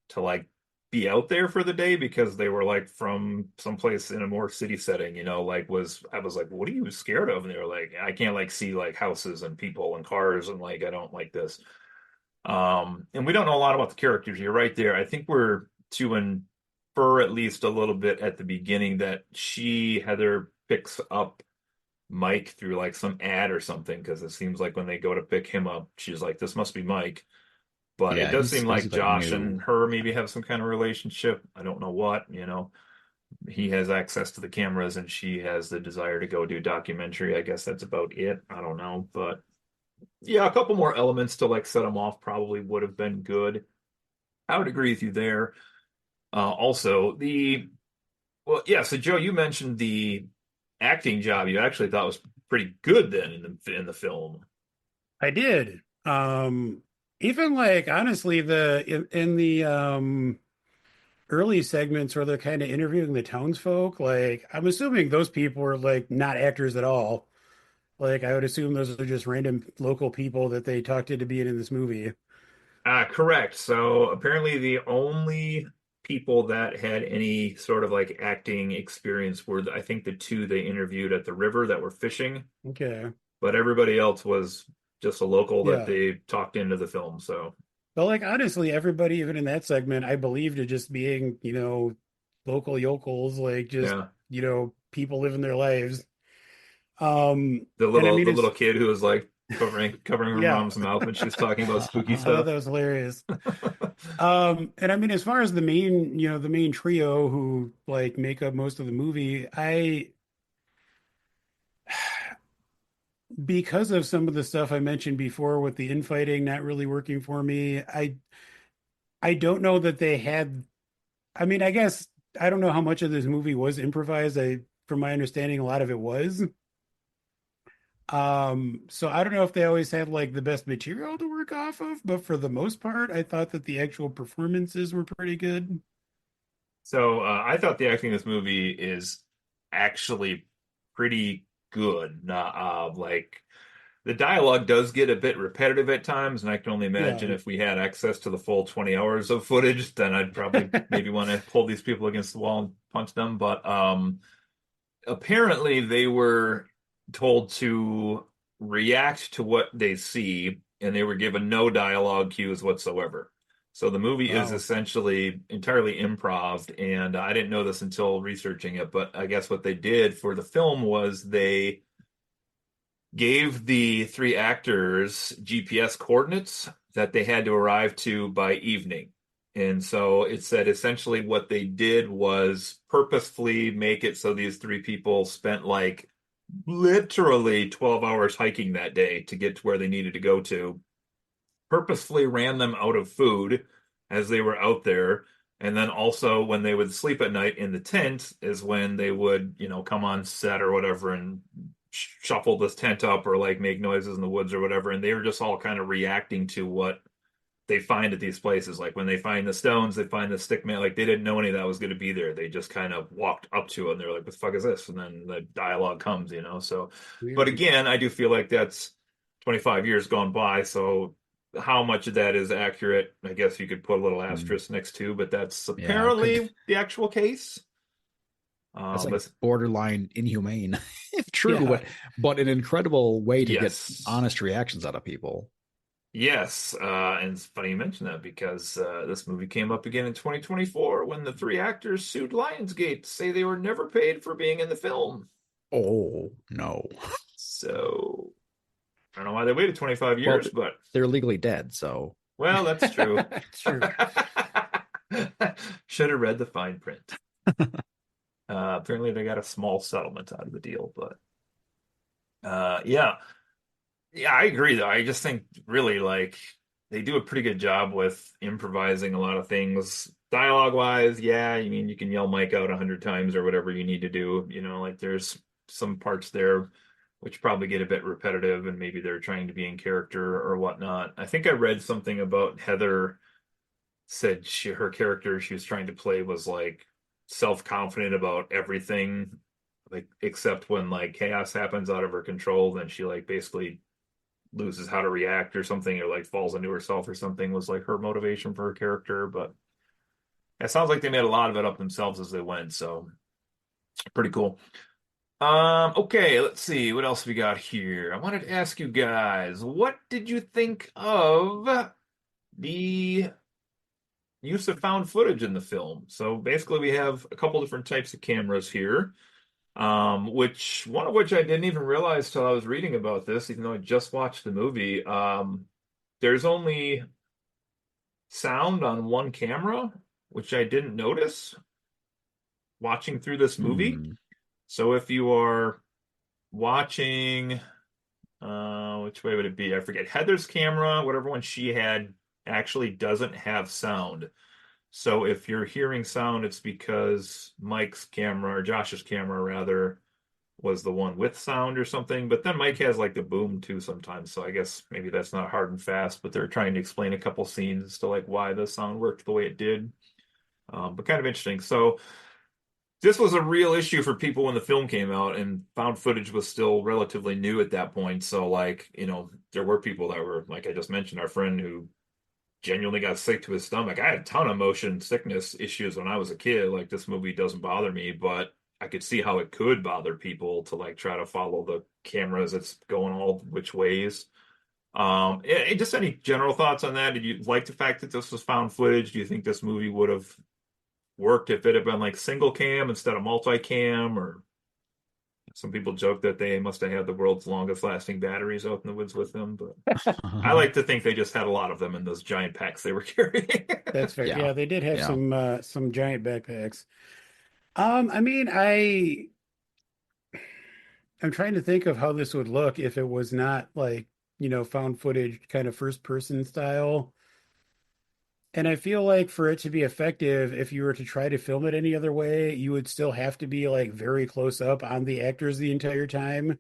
to like be out there for the day because they were like from someplace in a more city setting, like was I was like, what are you scared of? And they were like, I can't like see like houses and people and cars and like I don't like this. And we don't know a lot about the characters. You're right there. I think we're to infer at least a little bit at the beginning that Heather, picks up Mike through like some ad or something because it seems like when they go to pick him up, she's like, this must be Mike. But it Yeah, does seem he like seems like Josh new. and her maybe have some kind of relationship. I don't know what. He has access to the cameras and she has the desire to go do documentary. I guess that's about it. I don't know, but Yeah, a couple more elements to like set them off probably would have been good. I would agree with you there. Also, well, yeah. So Joe, you mentioned the acting job. You actually thought was pretty good then in the film. I did. Even like honestly, in the early segments where they're kind of interviewing the townsfolk, like I'm assuming those people are like not actors at all. Like I would assume those are just random local people that they talked to be in this movie. Correct. So apparently the only people that had any sort of like acting experience were, I think, the two they interviewed at the river that were fishing, Okay. but everybody else was just a local that Yeah. they talked into the film. So But like honestly, everybody even in that segment, I believed it just being, local yokels, like just, yeah, people living their lives. And I the mean little it's kid who was like covering her yeah. mom's mouth when she was talking about spooky I thought stuff. that was hilarious. And I mean, as far as the main trio who like make up most of the movie, because of some of the stuff I mentioned before with the infighting not really working for me, I don't know that they had, I mean, I guess I don't know how much of this movie was improvised. From my understanding, a lot of it was. So I don't know if they always had like the best material to work off of, but for the most part, I thought that the actual performances were pretty good. So I thought the acting in this movie is actually pretty good. Like the dialogue does get a bit repetitive at times, and I can only imagine Yeah. if we had access to the full 20 hours of footage, then I'd probably maybe want to pull these people against the wall and punch them. But apparently they were told to react to what they see, and they were given no dialogue cues whatsoever. So the movie is Wow. essentially entirely improv, and I didn't know this until researching it, but I guess what they did for the film was they gave the three actors GPS coordinates that they had to arrive to by evening. And so it said essentially what they did was purposefully make it so these three people spent like literally 12 hours hiking that day to get to where they needed to go to, purposefully ran them out of food as they were out there. And then also when they would sleep at night in the tent is when they would, come on set or whatever and shuffle this tent up or like make noises in the woods or whatever. And they were just all kind of reacting to what they find at these places. Like when they find the stones, they find the stick man. Like they didn't know any of that was going to be there. They just kind of walked up to it and they're like, "What the fuck is this?" And then the dialogue comes. So, but Weird. again, I do feel like that's 25 years gone by. So how much of that is accurate? I guess you could put a little Mm. asterisk next to, but that's Yeah, could apparently the actual case. that's like But borderline inhumane, if true, Yeah. but an incredible way to get yes. honest reactions out of people. Yes, and it's funny you mention that because this movie came up again in 2024 when the three actors sued Lionsgate to say they were never paid for being in the film. Oh no. So I don't know why they waited 25 Well, years, but they're legally dead, so well, that's true. It's true. Should have read the fine print. Apparently, they got a small settlement out of the deal, but yeah. Yeah, I agree though. I just think really like they do a pretty good job with improvising a lot of things. Dialogue wise, yeah, I mean you can yell Mike out 100 times or whatever you need to do. Like there's some parts there which probably get a bit repetitive and maybe they're trying to be in character or whatnot. I think I read something about Heather said her character she was trying to play was like self-confident about everything, like except when like chaos happens out of her control, then she like basically loses how to react or something, or like falls into herself or something was like her motivation for her character. But it sounds like they made a lot of it up themselves as they went, so pretty cool. Okay, let's see what else we got here. I wanted to ask you guys, what did you think of the use of found footage in the film? So basically, we have a couple different types of cameras here. Which one of which I didn't even realize till I was reading about this, even though I just watched the movie. There's only sound on one camera, which I didn't notice watching through this movie. hmm. So if you are watching Which way would it be? I forget. Heather's camera, whatever one she had, actually doesn't have sound. So if you're hearing sound, it's because Mike's camera, or Josh's camera rather, was the one with sound or something. But then Mike has like the boom too sometimes. So I guess maybe that's not hard and fast, but they're trying to explain a couple scenes as to like why the sound worked the way it did. But kind of interesting. So this was a real issue for people when the film came out, and found footage was still relatively new at that point. So like, there were people that were, like I just mentioned, our friend who genuinely got sick to his stomach. I had a ton of motion sickness issues when I was a kid. Like, this movie doesn't bother me, but I could see how it could bother people to like try to follow the cameras. It's going all which ways. Just any general thoughts on that? Did you like the fact that this was found footage? Do you think this movie would have worked if it had been like single cam instead of multicam? Or some people joke that they must have had the world's longest lasting batteries out in the woods with them, but I like to think they just had a lot of them in those giant packs they were carrying. That's fair. Yeah. Yeah, they did have Yeah. some giant backpacks. I mean, I'm trying to think of how this would look if it was not like, found footage kind of first person style. And I feel like for it to be effective, if you were to try to film it any other way, you would still have to be like very close up on the actors the entire time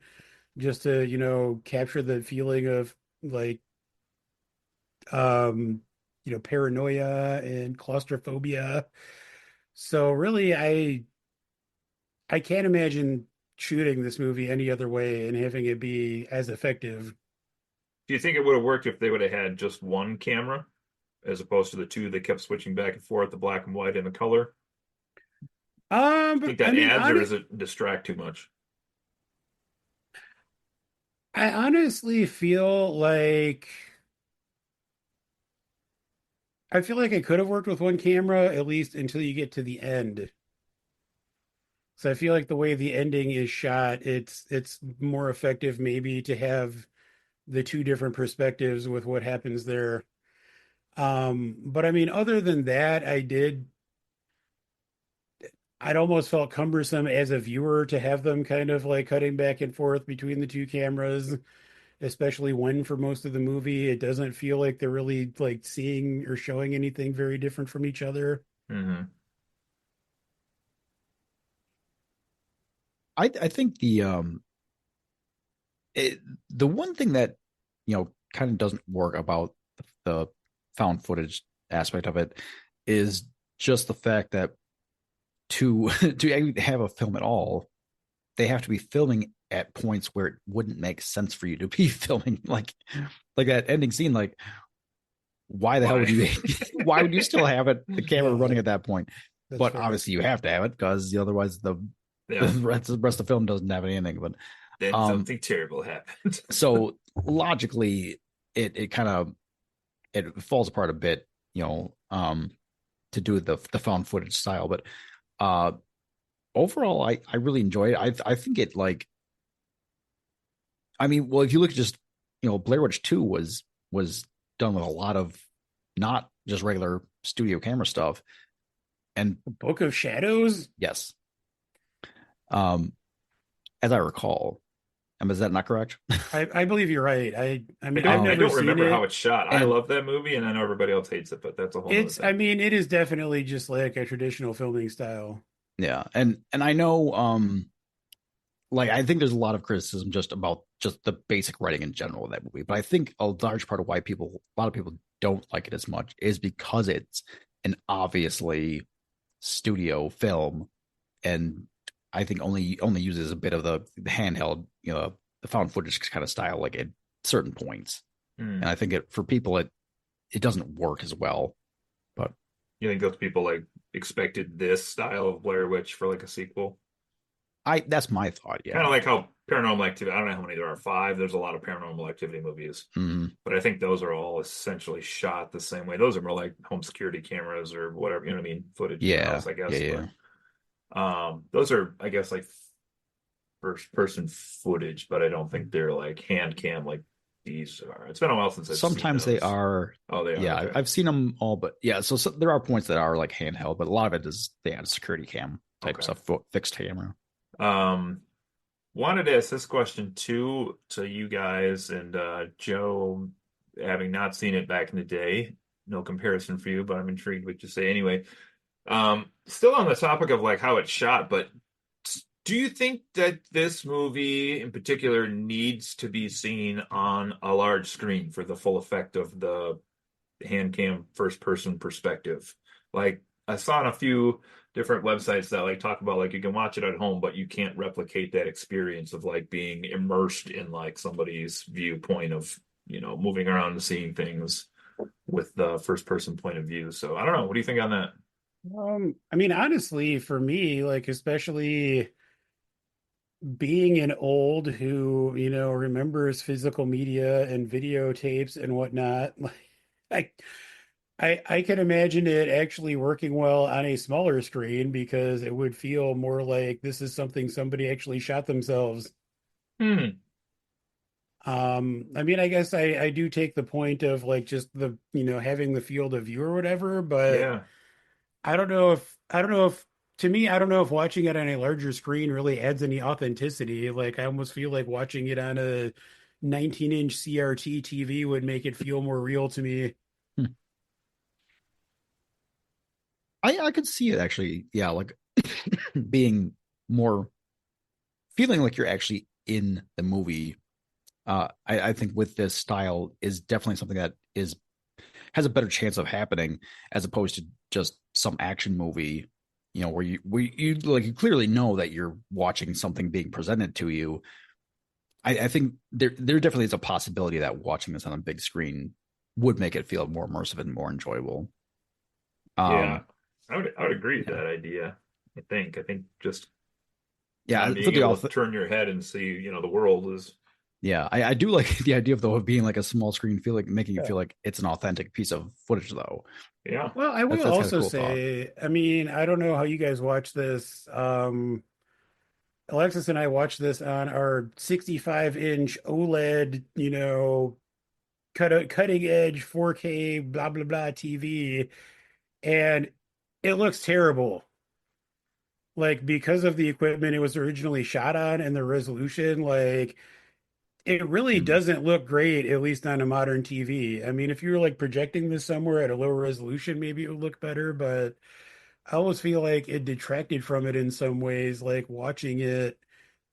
just to, capture the feeling of like um, paranoia and claustrophobia. So really I can't imagine shooting this movie any other way and having it be as effective. Do you think it would have worked if they would have had just one camera as opposed to the two they kept switching back and forth, the black and white and the color? Do you think I that mean, adds, or does it distract too much? I honestly feel like I could have worked with one camera at least until you get to the end. So I feel like the way the ending is shot, it's more effective maybe to have the two different perspectives with what happens there. But I mean, other than that, I'd almost felt cumbersome as a viewer to have them kind of like cutting back and forth between the two cameras, especially when for most of the movie it doesn't feel like they're really like seeing or showing anything very different from each other. Hmm. I think it, the one thing that kind of doesn't work about the found footage aspect of it is just the fact that to to have a film at all, they have to be filming at points where it wouldn't make sense for you to be filming, like that ending scene. Like, why the hell would you why would you still have the camera Yeah, running at that point? that's But fair. obviously you have to have it because otherwise the Yeah, the rest of the film doesn't have anything. But then something terrible happened. so logically it kind of it falls apart a bit, to do the found footage style. But uh overall I really enjoy it. I think it, like, I mean, well, if you look at just, Blair Witch 2 was done with a lot of not just regular studio camera stuff. And Book of Shadows? yes, um, as I recall, is that not correct? I believe you're right. I I mean, I've don't I never don't seen remember how it. it's shot. I And love that movie, and I know everybody else hates it, but that's a whole nother I thing. mean, it is definitely just like a traditional filming style. yeah, and I know, like, I think there's a lot of criticism just about just the basic writing in general of that movie. But I think a large part of why a lot of people don't like it as much is because it's an obviously studio film, and I think only uses a bit of the handheld, the found footage kind of style, like at certain points. Hmm. And I think for people it doesn't work as well. But You think those people like expected this style of Blair Witch for like a sequel? that's my thought. Kind Yeah. of like how Paranormal Activity, I don't know how many there are, five. There's a lot of Paranormal Activity movies, Mhm. but I think those are all essentially shot the same way. Those are more like home security cameras or whatever, you know what I mean? Footage in the Yeah. house, I Yeah. guess. Yeah. But those are, I guess, like first person footage, but I don't think they're like hand cam like these are. It's been a while since I've seen Sometimes they those. are. Oh, they are. Yeah, Okay. I've seen them all, but yeah. So there are points that are like handheld, but a lot of it is they add security cam type Okay. stuff, fixed camera. Um, wanted to ask this question too to you guys and Joe, having not seen it back in the day. No comparison for you, but I'm intrigued what you say anyway. Still on the topic of like how it's shot, but do you think that this movie in particular needs to be seen on a large screen for the full effect of the hand cam first person perspective? Like I saw on a few different websites that like talk about like you can watch it at home, but you can't replicate that experience of like being immersed in like somebody's viewpoint of, moving around and seeing things with the first person point of view. So I don't know. What do you think on that? I mean, honestly, for me, like especially being an old who, remembers physical media and videotapes and whatnot, like I can imagine it actually working well on a smaller screen because it would feel more like this is something somebody actually shot themselves. Hmm. I mean, I guess I do take the point of like just the, having the field of view or whatever, but Yeah. I don't know if to me, I don't know if watching it on a larger screen really adds any authenticity. Like I almost feel like watching it on a 19-inch CRT TV would make it feel more real to me. Hmm. I could see it actually, yeah, like being more feeling like you're actually in the movie. I think with this style is definitely something that is has a better chance of happening as opposed to just some action movie, where you like you clearly know that you're watching something being presented to you. I think there definitely is a possibility that watching this on a big screen would make it feel more immersive and more enjoyable. Yeah. Um, I would agree with yeah, that idea. I think just yeah, not for being the able to turn your head and see, the world is, yeah, I do like the idea of though of being like a small screen, feel like making it Yeah. feel like it's an authentic piece of footage though. yeah. Well, I That's will that's kind of also cool thought. say, I mean, I don't know how you guys watch this. Alexis and I watched this on our 65-inch OLED, cutting edge 4K blah blah blah TV, and it looks terrible. Like because of the equipment it was originally shot on and the resolution, like it really Hmm. doesn't look great, at least on a modern TV. I mean, if you were like projecting this somewhere at a lower resolution, maybe it would look better, but I always feel like it detracted from it in some ways, like watching it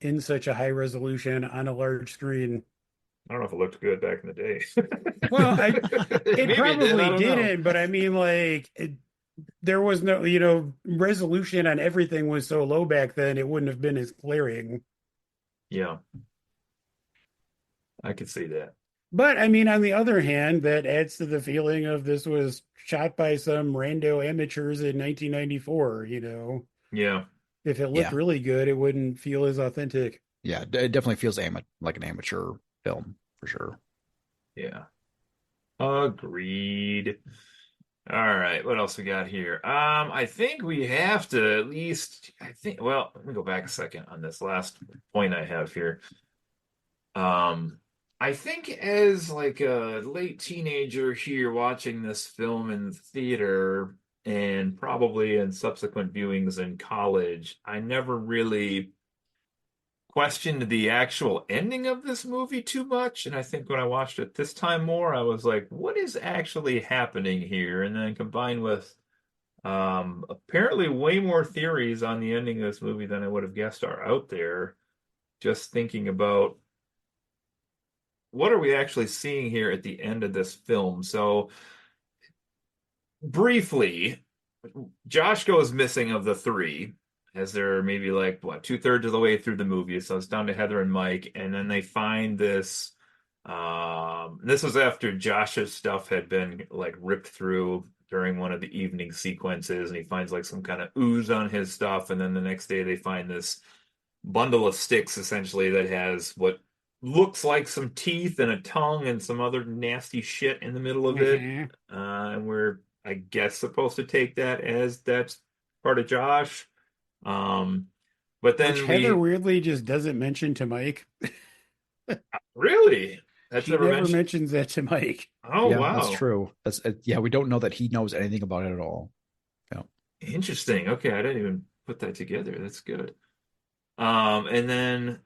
in such a high resolution on a large screen. I don't know if it looked good back in the day. Well, it Maybe it did. I probably don't know. didn't, but I mean, like, there was no, resolution on everything was so low back then, it wouldn't have been as glaring. Yeah, I could see that. But I mean, on the other hand, that adds to the feeling of this was shot by some rando amateurs in 1994, Yeah, If it looked Yeah, really good, it wouldn't feel as authentic. yeah, it definitely feels like an amateur film for sure. yeah. Agreed. All right, what else we got here? I think we have to at least, well, let me go back a second on this last point I have here. Um, I think as like a late teenager here watching this film in theater and probably in subsequent viewings in college, I never really questioned the actual ending of this movie too much. And I think when I watched it this time more, I was like, what is actually happening here? And then combined with apparently way more theories on the ending of this movie than I would have guessed are out there. Just thinking about what are we actually seeing here at the end of this film? So, briefly, Josh goes missing of the three, as they're maybe like, what, two-thirds of the way through the movie. So it's down to Heather and Mike. And then they find this. This was after Josh's stuff had been like ripped through during one of the evening sequences, and he finds like some kind of ooze on his stuff. And then the next day they find this bundle of sticks essentially that has what looks like some teeth and a tongue and some other nasty shit in the middle of it. Mhm. And we're, I guess, supposed to take that as that's part of Josh. Um, but Which then Heather we weirdly just doesn't mention to Mike. really, that's She never never mentioned. mentions that to Mike. Oh, Yeah, that's wow. true. That's yeah, we don't know that he knows anything about it at all. Yeah. Interesting. Okay, I didn't even put that together. That's good. And then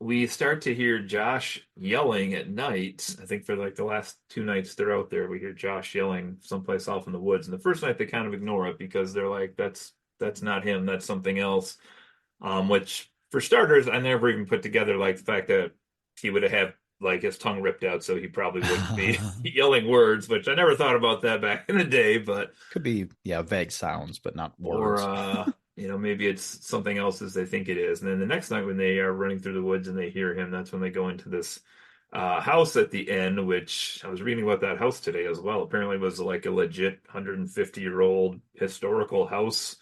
we start to hear Josh yelling at night. I think for like the last two nights they're out there, we hear Josh yelling someplace off in the woods. And the first night they kind of ignore it because they're like, that's not him, that's something else. Which for starters, I never even put together like the fact that he would have like his tongue ripped out, so he probably wouldn't be yelling words, which I never thought about that back in the day, but Could be, yeah, vague sounds, but not or words. maybe it's something else as they think it is. And then the next night when they are running through the woods and they hear him, that's when they go into this house at the end, which I was reading about that house today as well. Apparently it was like a legit 150-year-old historical house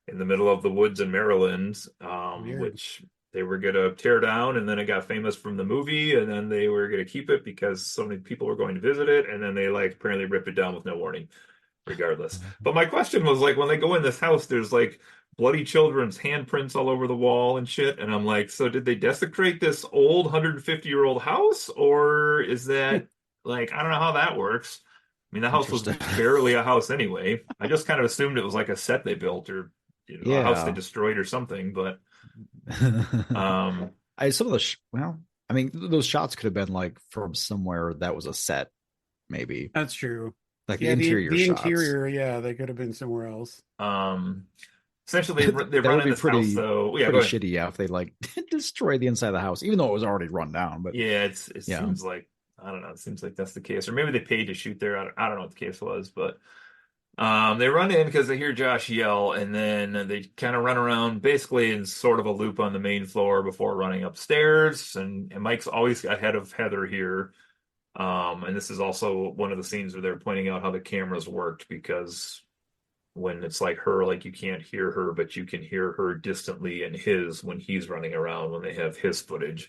in the middle of the woods in Maryland, Weird. which they were going to tear down, and then it got famous from the movie, and then they were going to keep it because so many people were going to visit it, and then they like apparently ripped it down with no warning, regardless. But my question was like when they go in this house, there's like bloody children's handprints all over the wall and shit, and I'm like, so did they desecrate this old 150-year-old house, or is that like I don't know how that works. I mean, the house was Interesting. barely a house anyway. I just kind of assumed it was like a set they built or a house they Yeah. destroyed or something. But um, Some of the well, I mean, those shots could have been like from somewhere that was a set, maybe That's true. like the Yeah, interior the shots. interior, yeah, they could have been somewhere else. um, essentially they That run would in be this house. So yeah, go pretty ahead. shitty, yeah, if they like destroy the inside of the house, even though it was already run down. But Yeah, it yeah, seems like I don't know. It seems like that's the case, or maybe they paid to shoot there. I don't know what the case was, but they run in because they hear Josh yell, and then they kind of run around basically in sort of a loop on the main floor before running upstairs. And Mike's always ahead of Heather here. And this is also one of the scenes where they're pointing out how the cameras worked because when it's like her, like you can't hear her, but you can hear her distantly in his when he's running around when they have his footage.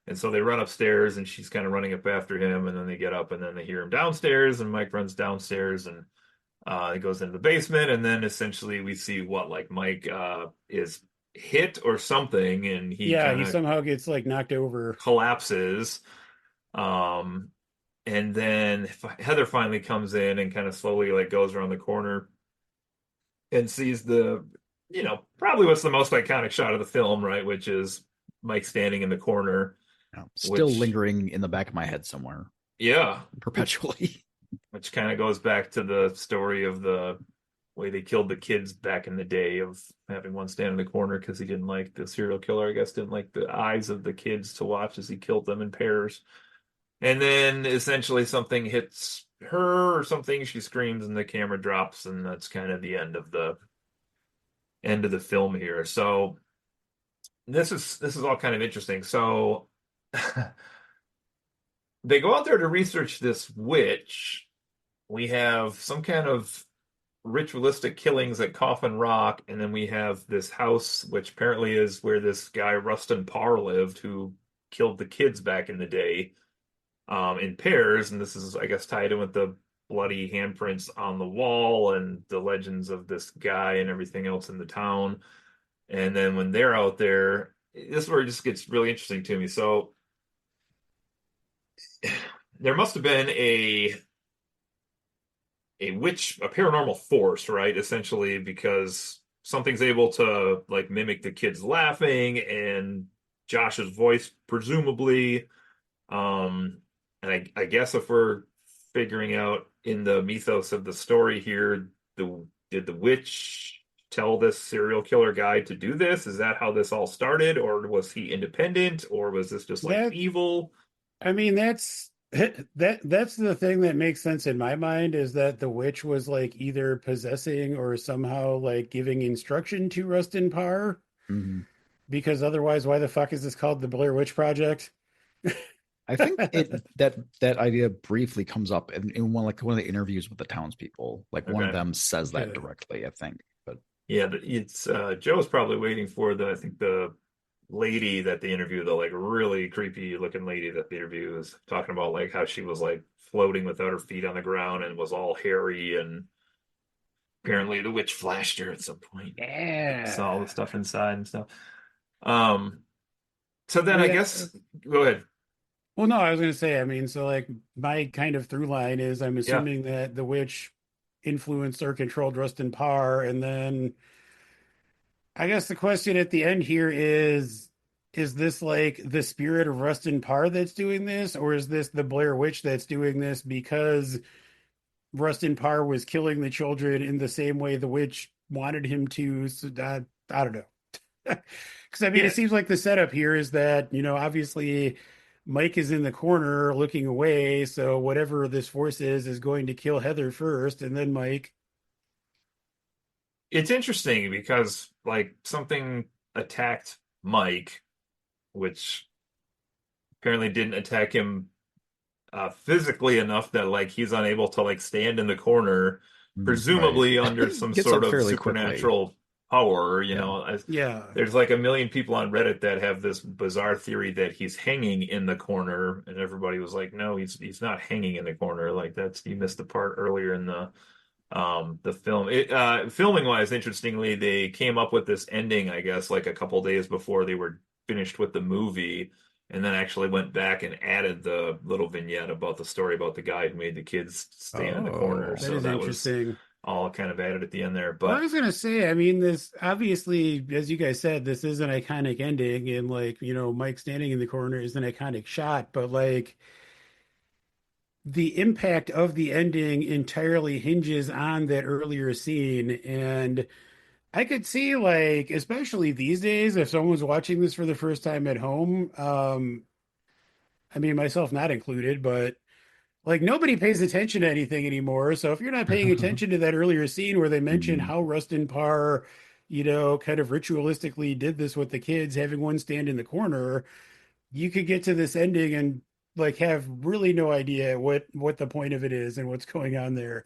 And so they run upstairs and she's kind of running up after him, and then they get up and then they hear him downstairs, and Mike runs downstairs and he goes into the basement, and then essentially we see what like Mike is hit or something, and he Yeah, kind he of somehow gets like knocked over. collapses. Um, and then Heather finally comes in and kind of slowly like goes around the corner and sees probably what's the most iconic shot of the film, right? Which is Mike standing in the corner, yeah, still which, lingering in the back of my head somewhere yeah, perpetually. which kind of goes back to the story of the way they killed the kids back in the day of having one stand in the corner because he didn't like the serial killer, I guess, didn't like the eyes of the kids to watch as he killed them in pairs. And then essentially something hits her or something, she screams and the camera drops, and that's kind of the end of the film here. So this is all kind of interesting. So they go out there to research this witch. We have some kind of ritualistic killings at Coffin Rock, and then we have this house, which apparently is where this guy Rustin Parr lived, who killed the kids back in the day, in pairs. And this is, I guess, tied in with the bloody handprints on the wall and the legends of this guy and everything else in the town. And then when they're out there, this is where it just gets really interesting to me. So there must have been a paranormal force, right? Essentially, because something's able to like mimic the kids laughing and Josh's voice, presumably. And I guess if we're figuring out in the mythos of the story here, did the witch tell this serial killer guy to do this? Is that how this all started, or was he independent, or was this just like That evil? I mean, that's that's the thing that makes sense in my mind is that the witch was like either possessing or somehow like giving instruction to Rustin Parr, Mhm. because otherwise, why the fuck is this called the Blair Witch Project? I think that idea briefly comes up in one of the interviews with the townspeople. Like one of Okay. them says that Okay. directly, I think. But Yeah, it's Joe's probably waiting for I think the lady that they interview, the like really creepy looking lady that they interview is talking about like how she was like floating without her feet on the ground and was all hairy, and apparently the witch flashed her at some point. Saw all Yeah. the stuff inside and stuff. Um, so I then I mean, guess go ahead. well, no, I was going to say, I mean, so like my kind of through line is I'm Yeah. assuming that the witch influenced or controlled Rustin Parr, and then I guess the question at the end here is is this like the spirit of Rustin Parr that's doing this, or is this the Blair Witch that's doing this because Rustin Parr was killing the children in the same way the witch wanted him to? So, I don't know. Because I mean, it Yeah, seems like the setup here is that, obviously Mike is in the corner looking away. So whatever this force is going to kill Heather first, and then Mike. it's interesting because like something attacked Mike, which apparently didn't attack him physically enough that like he's unable to like stand in the corner, Right. presumably under some Gets sort up of fairly quickly. supernatural power. Yeah. Yeah. There's like a million people on Reddit that have this bizarre theory that he's hanging in the corner, and everybody was like, "No, he's not hanging in the corner. Like that's you missed the part earlier in the film." Filming wise, interestingly, they came up with this ending, I guess, like a couple days before they were finished with the movie, and then actually went back and added the little vignette about the story about the guy who made the kids stand in the corner. Oh. That So is that was interesting. all kind of added at the end there. Well, I But was gonna say, I mean, this obviously, as you guys said, this is an iconic ending, and like, Mike standing in the corner is an iconic shot, but like the impact of the ending entirely hinges on that earlier scene. And I could see, like, especially these days, if someone's watching this for the first time at home, I mean, myself not included, but like nobody pays attention to anything anymore. So if you're not paying attention to that earlier scene where they mention Mm. how Rustin Parr, kind of ritualistically did this with the kids, having one stand in the corner, you could get to this ending and like have really no idea what the point of it is and what's going on there.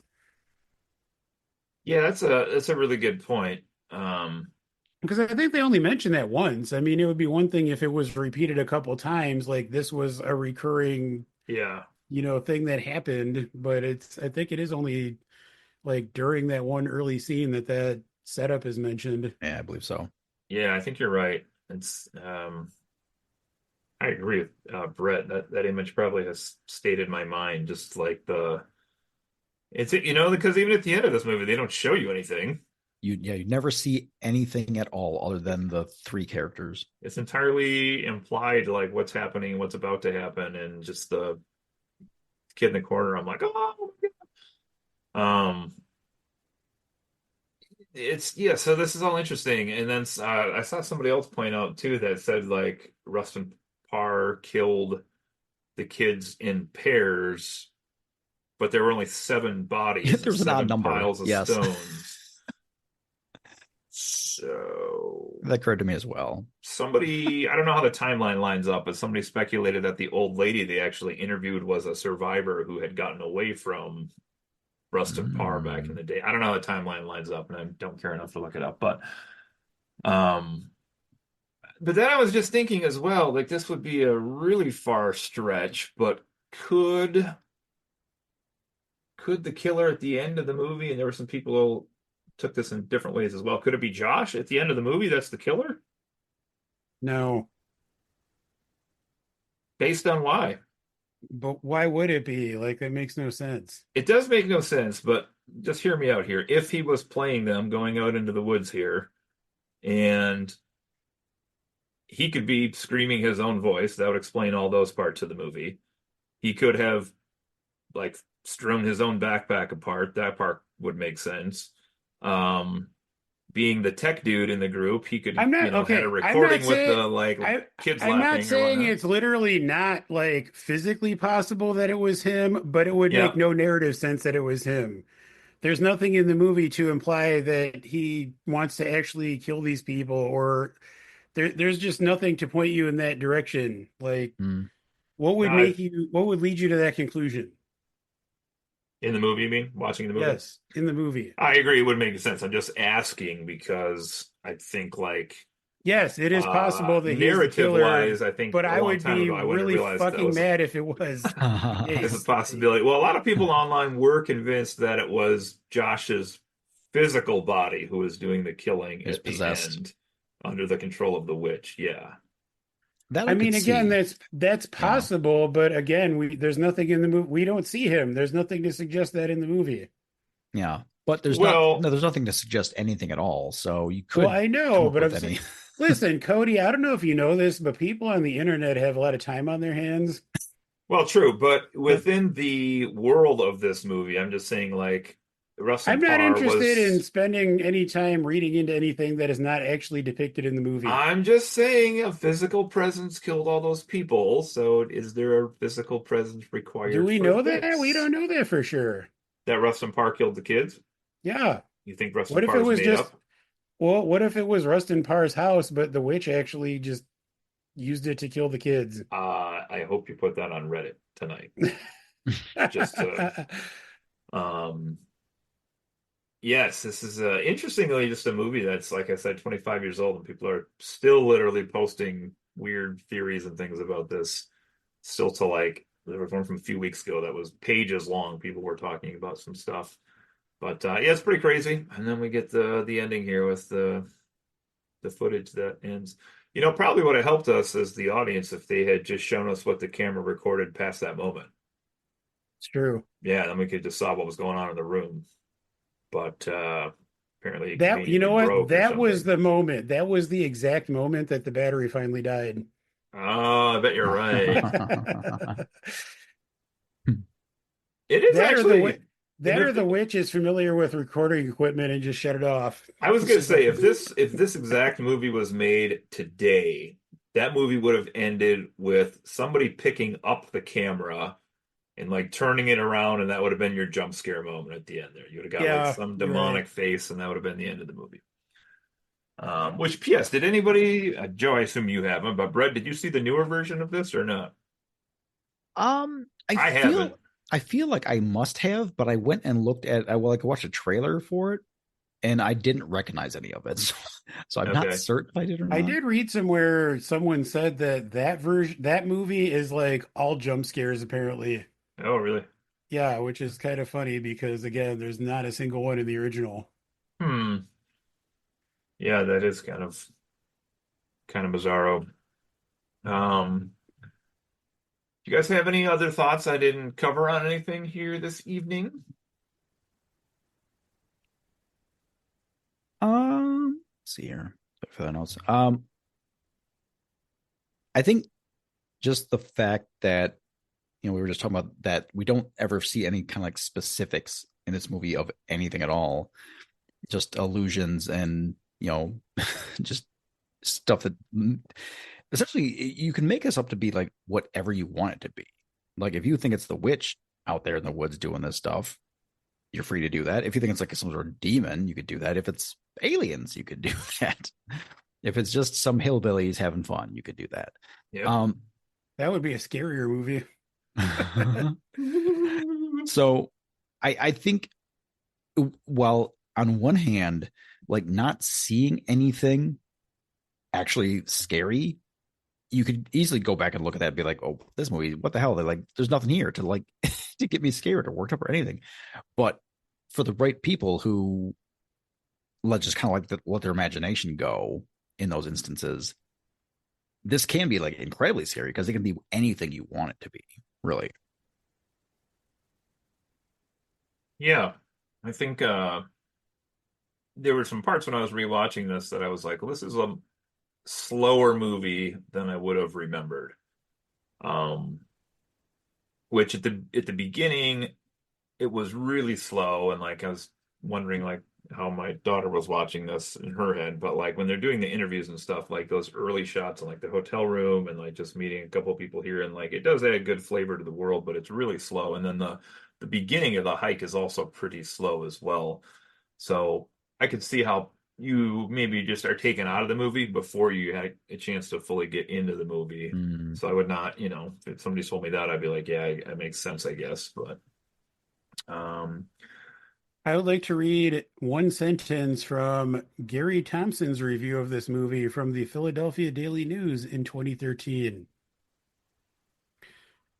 yeah, that's a really good point. Because I think they only mentioned that once. I mean, it would be one thing if it was repeated a couple times, like this was a recurring, Yeah. thing that happened, but I think it is only like during that one early scene that setup is mentioned. Yeah, I believe so. Yeah, I think you're right. I agree with Brett. That image probably has stayed in my mind. Just like because even at the end of this movie, they don't show you anything. You never see anything at all other than the three characters. It's entirely implied, like what's happening, what's about to happen, and just the kid in the corner. I'm like, oh my God. It's yeah. So this is all interesting, and then I saw somebody else point out too that said like Rustin Parr killed the kids in pairs, but there were only seven bodies There and was an odd seven number. piles of Yes. stones. So That occurred to me as well. somebody, I don't know how the timeline lines up, but somebody speculated that the old lady they actually interviewed was a survivor who had gotten away from Rustin Parr back in Mm. the day. I don't know how the timeline lines up, and I don't care enough to look it up. Um, but then I was just thinking as well, like this would be a really far stretch, but could could the killer at the end of the movie, and there were some people who took this in different ways as well. Could it be Josh at the end of the movie that's the killer? No, Based on why? but why would it be? Like that makes no sense. It does make no sense, but just hear me out here. If he was playing them going out into the woods here, and he could be screaming his own voice, that would explain all those parts of the movie. He could have like strewn his own backpack apart. That part would make sense. Um, Being the tech dude in the group, he could, I'm not had a okay. I'm not recording with saying the like I kids I'm not laughing or saying whatnot. it's literally not like physically possible that it was him, but it would make Yeah. no narrative sense that it was him. There's nothing in the movie to imply that he wants to actually kill these people, or there's just nothing to point you in that direction. Like Mm. No, what would lead you to that conclusion? in the movie, you mean? Watching the movie? Yes, in the movie. I agree, it would make sense. I'm just asking because I think like Yes, it is possible that he's the narrative killer, wise, I think but a I long would time be ago I wouldn't have really realized that fucking was mad if it was the as a case. possibility. Well, a lot of people online were convinced that it was Josh's physical body who was doing the killing He's at the possessed. end under the control of the witch. Yeah. That I I could mean, again, see. that's Yeah. possible, but again, there's nothing in the movie. We don't see him. There's nothing to suggest that in the movie. Yeah. But there's Well, there's nothing to suggest anything at all. So you Well, could I come know, up but with any. Listen, Cody, I don't know if you know this, but people on the internet have a lot of time on their hands. Well, true, but within the world of this movie, I'm just saying, like, Rustin I'm not Parr interested in was. spending any time reading into anything that is not actually depicted in the movie. I'm just saying a physical presence killed all those people. So is there a physical presence Do required we for know that? We this? don't know that for sure. That Rustin Parr killed the kids? Yeah. You think Rustin What if it Parr is was made just, up? well, what if it was Rustin Parr's house, but the witch actually just used it to kill the kids? I hope you put that on Reddit tonight, just to. Um, yes, this is interestingly just a movie that's, like I said, 25 years old, and people are still literally posting weird theories and things about this. Still to like, there was one from a few weeks ago that was pages long. People were talking about some stuff. But yeah, it's pretty crazy. And then we get the ending here with the footage that ends. Probably would have helped us as the audience if they had just shown us what the camera recorded past that moment. It's true. Yeah, then we could just saw what was going on in the room. But apparently it That, you conveniently know what? broke or That was something. the moment. That was the exact moment that the battery finally died. Oh, I bet you're right. That It is or the actually, wi- and that or the witch is familiar with recording equipment and just shut it off. I was It's gonna just like say if this exact movie was made today, that movie would have ended with somebody picking up the camera and like turning it around, and that would have been your jump scare moment at the end there. You would have got like yeah, some you're right. demonic face, and that would have been the end of the movie. Which, P.S., did anybody, Joe, I assume you haven't, but Brett, did you see the newer version of this or not? I I haven't. feel like I must have, but I went and looked at I watched a trailer for it and I didn't recognize any of it. So I'm not Okay. certain if I did or I not. did read somewhere someone said that version that movie is like all jump scares apparently. Oh, really? Yeah, which is kind of funny because again, there's not a single one in the original. Hmm. Yeah, that is kind of bizarro. Um, do you guys have any other thoughts I didn't cover on anything here this evening? Let's see here. For the notes. I think just the fact that we were just talking about that we don't ever see any kind of like specifics in this movie of anything at all, just illusions and just stuff that essentially you can make this up to be like whatever you want it to be. Like if you think it's the witch out there in the woods doing this stuff, you're free to do that. If you think it's like some sort of demon, you could do that. If it's aliens, you could do that. If it's just some hillbillies having fun, you could do that. Yep. That would be a scarier movie. So I think while on one hand, like not seeing anything actually scary, you could easily go back and look at that and be like, oh, this movie, what the hell? They're like, there's nothing here to like to get me scared or worked up or anything. But for the right people who let just kind of like let their imagination go in those instances, this can be like incredibly scary because it can be anything you want it to be, really. Yeah. I think there were some parts when I was rewatching this that I was like, well, this is a slower movie than I would have remembered. Um, which at the beginning it was really slow, and like I was wondering like how my daughter was watching this in her head, but like when they're doing the interviews and stuff, like those early shots in like the hotel room and like just meeting a couple of people here, and like it does add a good flavor to the world, but it's really slow. And then the beginning of the hike is also pretty slow as well. So I could see how you maybe just are taken out of the movie before you had a chance to fully get into the movie. Mm. So I would not, if somebody told me that, I'd be like, yeah, it makes sense, I guess. But um, I would like to read one sentence from Gary Thompson's review of this movie from the Philadelphia Daily News in 2013.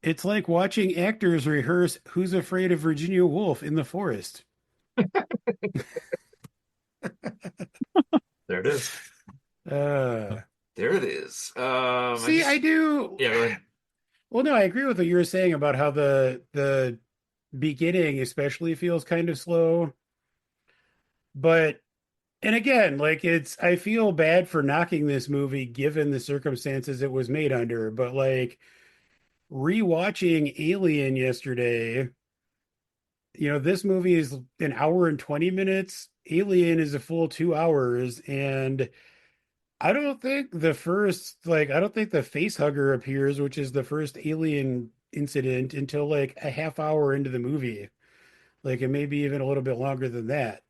It's like watching actors rehearse Who's Afraid of Virginia Woolf in the forest. there it is. Uh, There it is. I see, I just, do. yeah, go ahead. Well, no, I agree with what you were saying about how the beginning especially feels kind of slow, but And again, like I feel bad for knocking this movie given the circumstances it was made under, but like rewatching Alien yesterday, this movie is an hour and 20 minutes. Alien is a full 2 hours. And I don't think the face hugger appears, which is the first alien incident, until like a half hour into the movie. Like it may be even a little bit longer than that.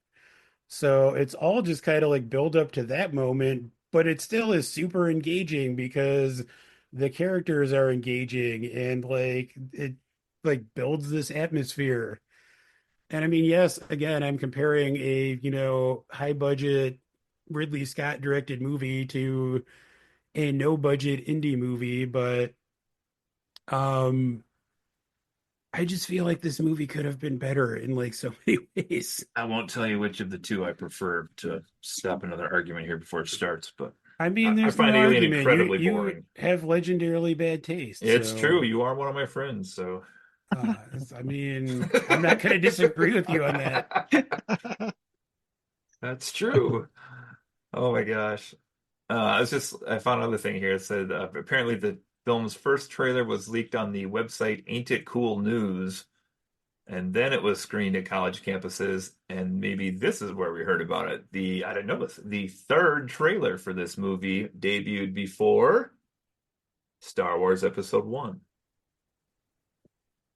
So it's all just kind of like build up to that moment, but it still is super engaging because the characters are engaging and like it like builds this atmosphere. And I mean, yes, again, I'm comparing a, high budget Ridley Scott directed movie to a no budget indie movie, but um I just feel like this movie could have been better in like so many ways. I won't tell you which of the two I prefer to stop another argument here before it starts, but I mean, I there's no find Alien argument. You incredibly you boring. have legendarily bad taste, It's true. so You are one of my friends, so. I mean, I'm not going to disagree with you on that. That's true. Oh my gosh. I found another thing here. It said apparently the film's first trailer was leaked on the website Ain't It Cool News, and then it was screened at college campuses. And maybe this is where we heard about it. I didn't know this. The third trailer for this movie debuted before Star Wars Episode 1.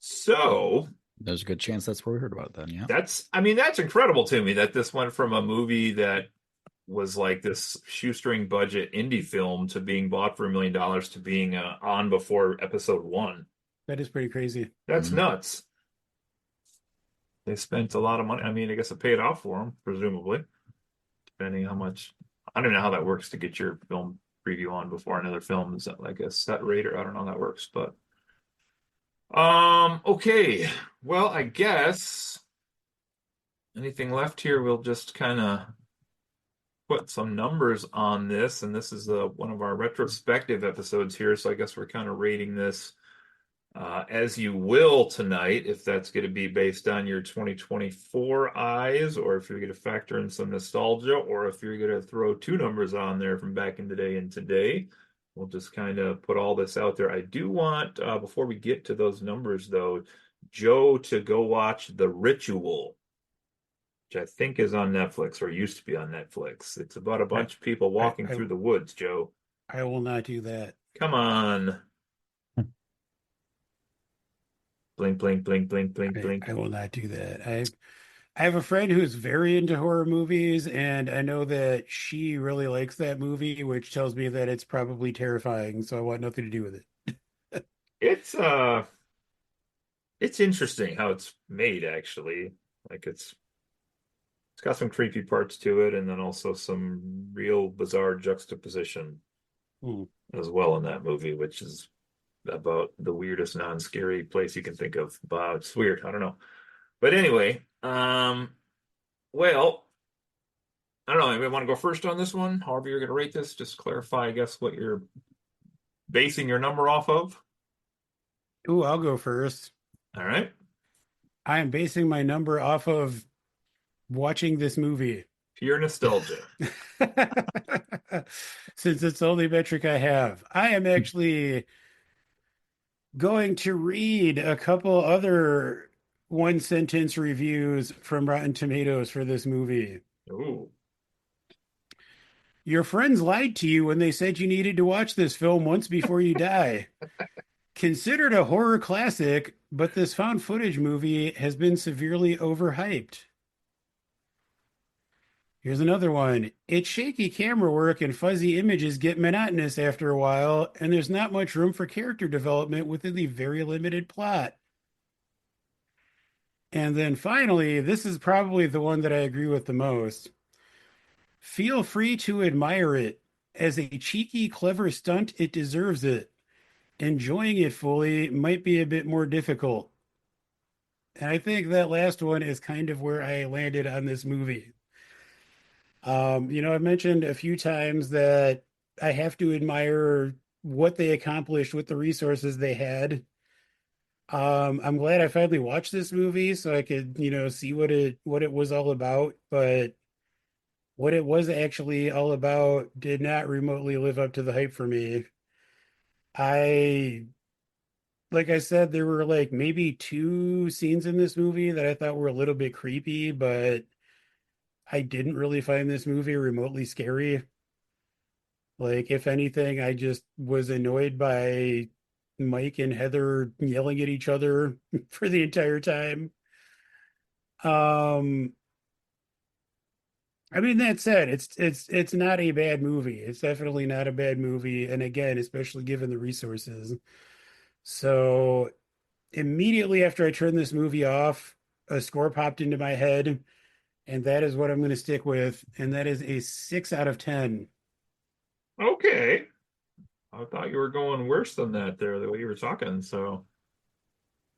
So There's a good chance that's where we heard about it then, yeah. I mean, that's incredible to me that this went from a movie that was like this shoestring budget indie film to being bought for $1 million to being on before episode 1. That is pretty crazy. That's nuts. They spent a lot of money. I mean, I guess it paid off for them, presumably, depending how much. I don't even know how that works to get your film preview on before another film. Is that like a set rate, or I don't know how that works, but okay. Well, I guess anything left here, we'll just kind of put some numbers on this, and this is one of our retrospective episodes here, so I guess we're kind of rating this as you will tonight, if that's going to be based on your 2024 eyes, or if you're going to factor in some nostalgia, or if you're going to throw two numbers on there from back in the day and today. We'll just kind of put all this out there. I do want, before we get to those numbers, though, Joe to go watch The Ritual, which I think is on Netflix or used to be on Netflix. It's about a bunch of people walking through the woods, Joe. I will not do that. Come on. Blink, blink, blink, blink, blink, blink. I will not do that. I have a friend who's very into horror movies, and I know that she really likes that movie, which tells me that it's probably terrifying, so I want nothing to do with it. It's interesting how it's made, actually. Like it's got some creepy parts to it, and then also some real bizarre juxtaposition as well in that movie, which is about the weirdest non-scary place you can think of. Wow, it's weird. I don't know. But anyway, well, I don't know. Anybody want to go first on this one? However you're going to rate this, just clarify, I guess, what you're basing your number off of. Ooh, I'll go first. All right. I am basing my number off of watching this movie. Pure nostalgia. Since it's the only metric I have. I am actually going to read a couple other one sentence reviews from Rotten Tomatoes for this movie. Ooh. Your friends lied to you when they said you needed to watch this film once before you die. Considered a horror classic, but this found footage movie has been severely overhyped. Here's another one. Its shaky camera work and fuzzy images get monotonous after a while, and there's not much room for character development within the very limited plot. And then finally, this is probably the one that I agree with the most. Feel free to admire it. As a cheeky, clever stunt, it deserves it. Enjoying it fully might be a bit more difficult. And I think that last one is kind of where I landed on this movie. I've mentioned a few times that I have to admire what they accomplished with the resources they had. I'm glad I finally watched this movie so I could, see what it was all about. But what it was actually all about did not remotely live up to the hype for me. I, like I said, there were like maybe two scenes in this movie that I thought were a little bit creepy, but I didn't really find this movie remotely scary. Like, if anything, I just was annoyed by Mike and Heather yelling at each other for the entire time. Um, I mean, that said, it's not a bad movie. It's definitely not a bad movie, and again, especially given the resources. So immediately after I turned this movie off, a score popped into my head, and that is what I'm going to stick with, and that is a 6 out of 10. Okay. I thought you were going worse than that there, the way you were talking. So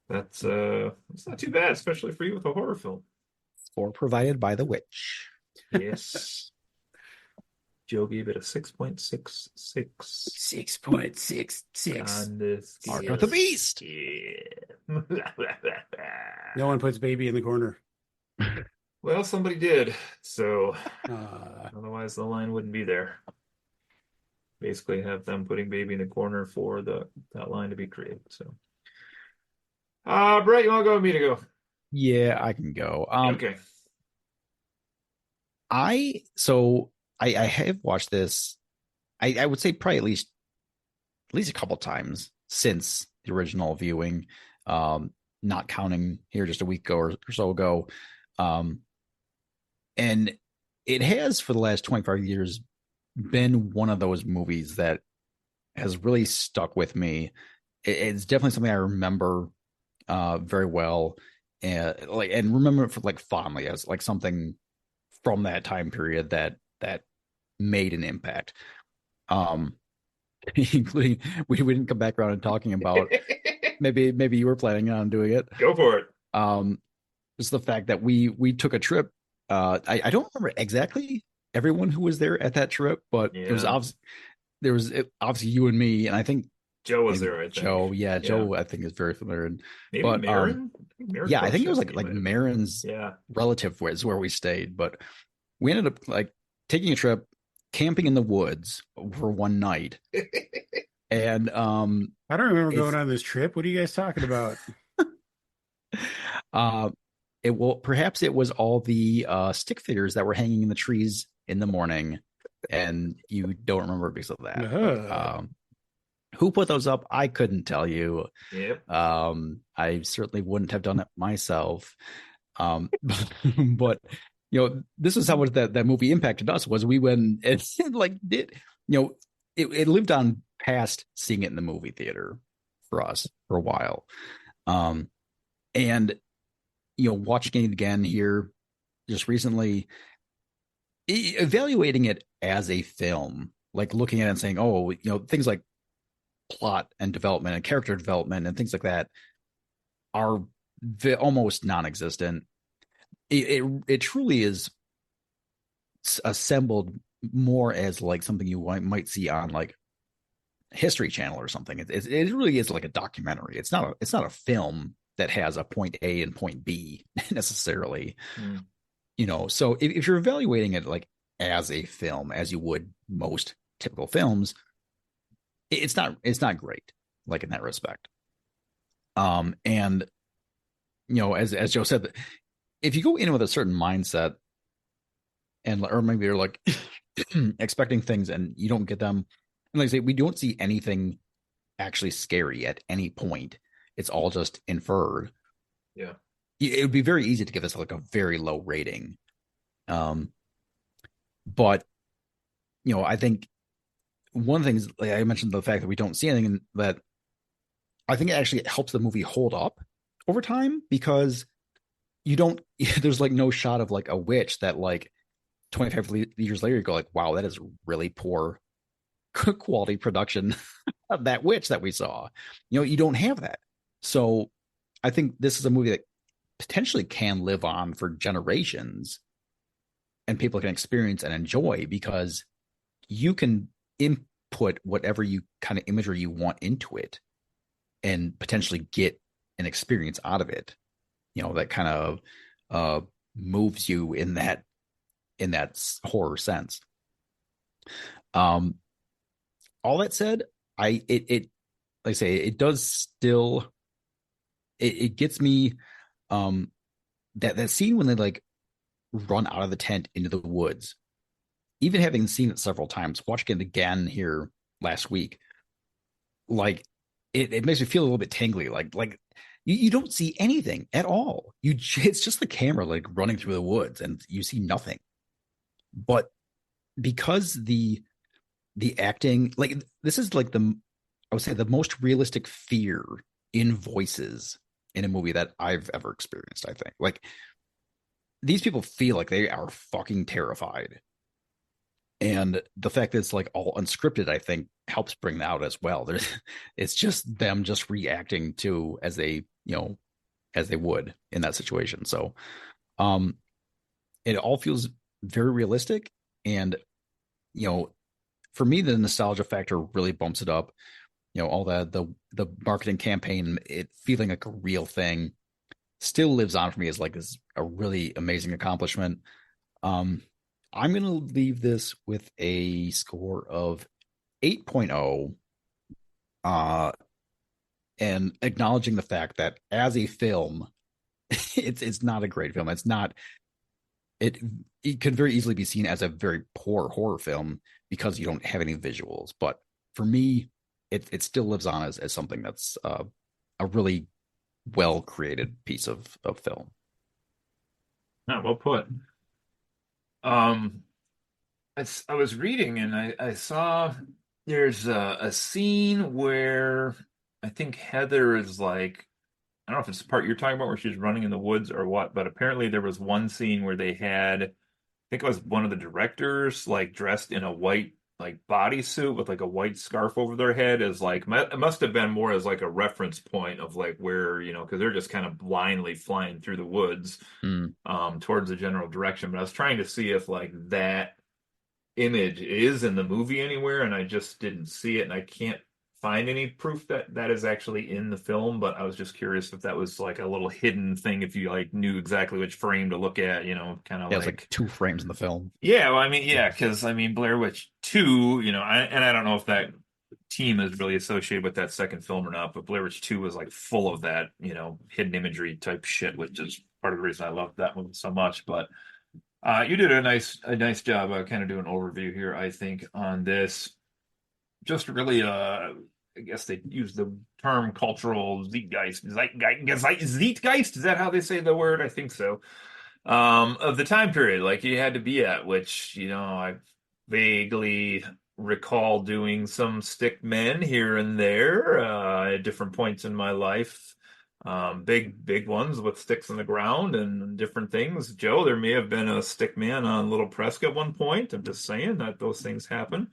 that's not too bad, especially for you with a horror film. Or provided by the witch. Yes. Joe gave it a 6.66 6.66. on this. Mark of the Beast. Yeah. No one puts baby in the corner. Well, somebody did, so Uh, otherwise the line wouldn't be there. Basically, have them putting baby in the corner for that line to be created. So, Brett, you want to go with me to go? Yeah, I can go. Okay. I have watched this. I would say probably at least a couple times since the original viewing, not counting here just a week ago or so ago. And it has for the last 25 years been one of those movies that has really stuck with me. It's definitely something I remember very well, and remember it for like fondly as like something from that time period that made an impact. Including we didn't come back around and talking about maybe you were planning on doing it. Go for it. Just the fact that we took a trip. I don't remember exactly everyone who was there at that trip, but it was obviously you and me, and I think Joe was there, I think. Joe, yeah, Joe, I think is very familiar. Maybe but Marin? Yeah, I think it was like might have been. Marin's relative was where we stayed, but we ended up like taking a trip, camping in the woods for one night. And I don't remember going on this trip. What are you guys talking about? Perhaps it was all the stick figures that were hanging in the trees in the morning, and you don't remember because of that. But, who put those up? I couldn't tell you. Yep. I certainly wouldn't have done it myself. But this is how much that movie impacted us. Was we went and like did it lived on past seeing it in the movie theater for us for a while, and watching it again here just recently, evaluating it as a film, like looking at it and saying, oh, things like plot and development and character development and things like that are almost non-existent. It truly is assembled more as like something you might see on like History Channel or something. It really is like a documentary. It's not a film that has a point A and point B necessarily. So if you're evaluating it like as a film, as you would most typical films, it's not great, like in that respect. And as Joe said, if you go in with a certain mindset or maybe you're like expecting things and you don't get them, and like I say, we don't see anything actually scary at any point. It's all just inferred. Yeah. It would be very easy to give this like a very low rating. But I think one of the things, like I mentioned, the fact that we don't see anything, that I think it actually helps the movie hold up over time, because there's like no shot of like a witch that like 25 years later you go like, wow, that is really poor quality production of that witch that we saw. You don't have that. So I think this is a movie that potentially can live on for generations and people can experience and enjoy, because you can input whatever you kind of imagery you want into it and potentially get an experience out of it, that kind of moves you in that in that horror sense. Um, all that said, it like I say, it does still it gets me that scene when they like run out of the tent into the woods. Even having seen it several times, watching it again here last week, like it makes me feel a little bit tingly. Like you don't see anything at all. It's just the camera like running through the woods and you see nothing. But because the acting, like this is like I would say the most realistic fear in voices in a movie that I've ever experienced. I think like these people feel like they are fucking terrified, and the fact that it's like all unscripted, I think, helps bring that out as well. There's, it's just them just reacting to as they as they would in that situation. So, um, it all feels very realistic, and you know, for me, the nostalgia factor really bumps it up. All the marketing campaign, it feeling like a real thing, still lives on for me as like this a really amazing accomplishment. Um, I'm going to leave this with a score of 8.0, and acknowledging the fact that as a film, it's not a great film. It's not it it could very easily be seen as a very poor horror film because you don't have any visuals. But for me, it still lives on as something that's a really well created piece of film. Not well put. Um, I was reading and I saw there's a scene where I think Heather is like, I don't know if it's the part you're talking about where she's running in the woods or what, but apparently there was one scene where they had, I think it was one of the directors like dressed in a white like bodysuit with like a white scarf over their head as like it must have been more as like a reference point of like where, because they're just kind of blindly flying through the woods Mm. towards the general direction. But I was trying to see if like that image is in the movie anywhere, and I just didn't see it, and I can't find any proof that that is actually in the film. But I was just curious if that was like a little hidden thing, if you like knew exactly which frame to look at, kind of Yeah, it's like like. two frames in the film. Yeah, well, I mean, yeah, because I mean, Blair Witch 2, and I don't know if that team is really associated with that second film or not, but Blair Witch 2 was like full of that, hidden imagery type shit, which is part of the reason I loved that movie so much. But you did a nice job kind of doing an overview here, I think, on this. Just really, I guess they use the term cultural zeitgeist. Is that how they say the word? I think so. Of the time period, like you had to be at, which, I vaguely recall doing some stick men here and there, at different points in my life. Big ones with sticks in the ground and different things. Joe, there may have been a stick man on Little Presque at one point. I'm just saying that those things happen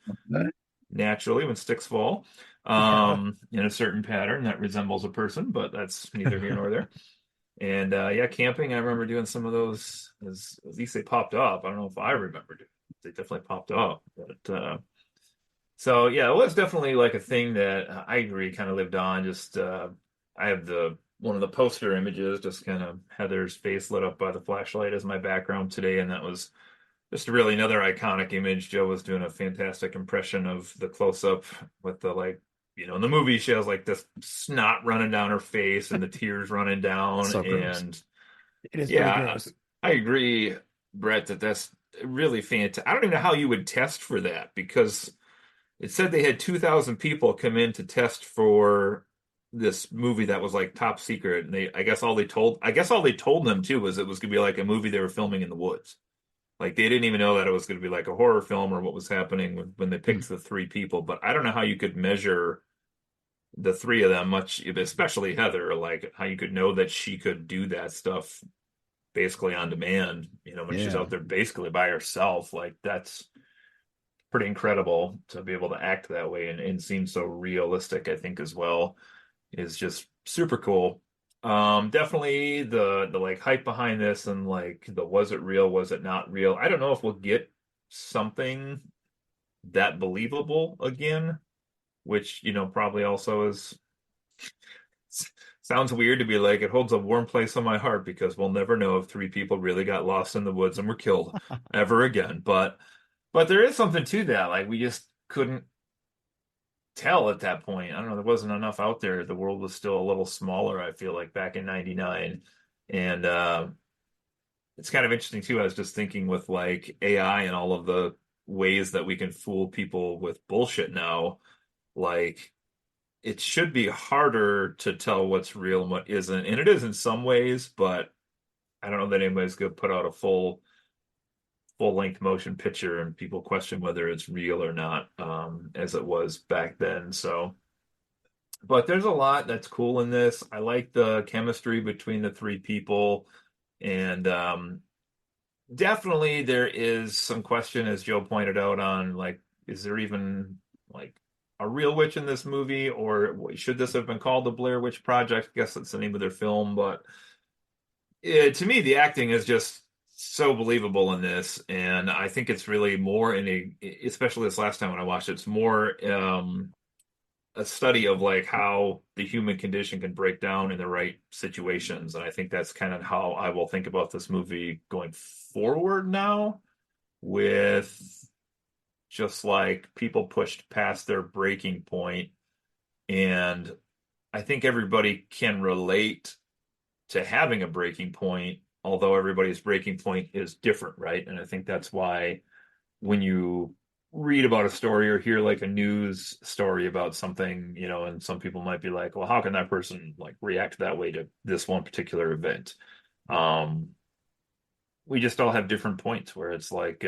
naturally when sticks fall, Yeah. in a certain pattern that resembles a person, but that's neither here nor there. And yeah, camping, I remember doing some of those, as at least they popped up. I don't know if I remember doing it. They definitely popped up. But so yeah, it was definitely like a thing that I agree kind of lived on. Just I have the one of the poster images, just kind of Heather's face lit up by the flashlight as my background today, and that was just really another iconic image. Joe was doing a fantastic impression of the close up with the like, in the movie she has like this snot running down her face and the tears running down. So gross. And It is pretty yeah, gross. I agree, Brett, that that's really fantastic. I don't even know how you would test for that because it said they had 2,000 people come in to test for this movie that was like top secret. And I guess all they told them too was it was gonna be like a movie they were filming in the woods. Like they didn't even know that it was going to be like a horror film or what was happening when they Hmm. picked the three people. But I don't know how you could measure the three of them much, especially Heather, like how you could know that she could do that stuff basically on demand, when she's Yeah. out there basically by herself. Like that's pretty incredible to be able to act that way and seem so realistic, I think, as well, is just super cool. Definitely the like hype behind this and like the was it real, was it not real? I don't know if we'll get something that believable again, which probably also is Sounds weird to be like, it holds a warm place on my heart because we'll never know if three people really got lost in the woods and were killed ever again. But there is something to that. Like we just couldn't tell at that point. I don't know, there wasn't enough out there. The world was still a little smaller, I feel like back in 99. And it's kind of interesting too. I was just thinking with like AI and all of the ways that we can fool people with bullshit now, like it should be harder to tell what's real and what isn't. And it is in some ways, but I don't know that anybody's going to put out a full length motion picture and people question whether it's real or not, as it was back then. So, but there's a lot that's cool in this. I like the chemistry between the three people, and definitely there is some question, as Joe pointed out, on like, is there even like a real witch in this movie, or should this have been called the Blair Witch Project? I guess that's the name of their film, but to me, the acting is just so believable in this, and I think it's really more especially this last time when I watched it, it's more a study of like how the human condition can break down in the right situations, and I think that's kind of how I will think about this movie going forward now, with just like people pushed past their breaking point, and I think everybody can relate to having a breaking point, although everybody's breaking point is different, right? And I think that's why when you read about a story or hear like a news story about something, and some people might be like, well, how can that person like react that way to this one particular event? Um, we just all have different points where it's like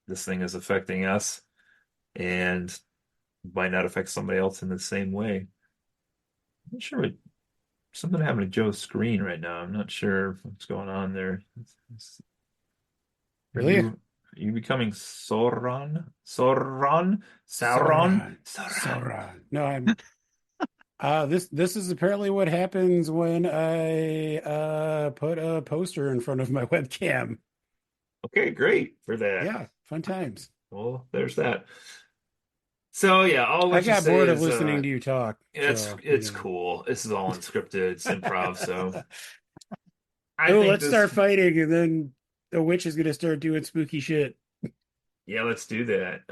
this thing is affecting us and might not affect somebody else in the same way. I'm not sure something happened to Joe's screen right now. I'm not sure what's going on there. Are Really? you becoming Sauron? Sauron? Sauron? Sauron. Sauron. Sauron. No, I'm this is apparently what happens when I put a poster in front of my webcam. Okay, great for that. Yeah, fun times. Well, there's that. So yeah, all I what you got say bored of is listening to you talk, it's so it's cool. This is all unscripted, it's improv, so I Oh, think let's this start fighting, and then the witch is gonna start doing spooky shit. yeah, let's do that.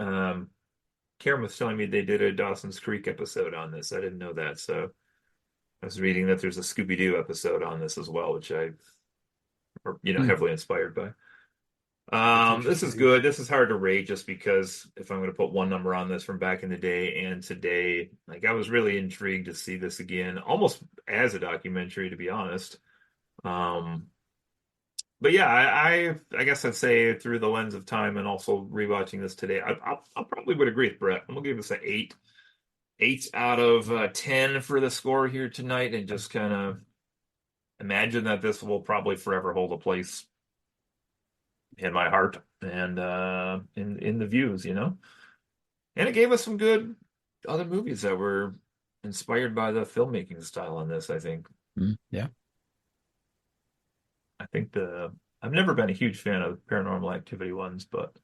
Karen was telling me they did a Dawson's Creek episode on this. I didn't know that, so I was reading that there's a Scooby-Doo episode on this as well, which Hmm. heavily inspired by. That's This is interesting. good. This is hard to rate just because if I'm going to put one number on this from back in the day and today, like I was really intrigued to see this again, almost as a documentary, to be honest. Um, but yeah, I guess I'd say through the lens of time and also rewatching this today, I probably would agree with Brett. I'm gonna give this an 8 out of 10 for the score here tonight, and just kind of imagine that this will probably forever hold a place in my heart and in the views. And it gave us some good other movies that were inspired by the filmmaking style on this, I think. Yeah. I think I've never been a huge fan of Paranormal Activity ones, but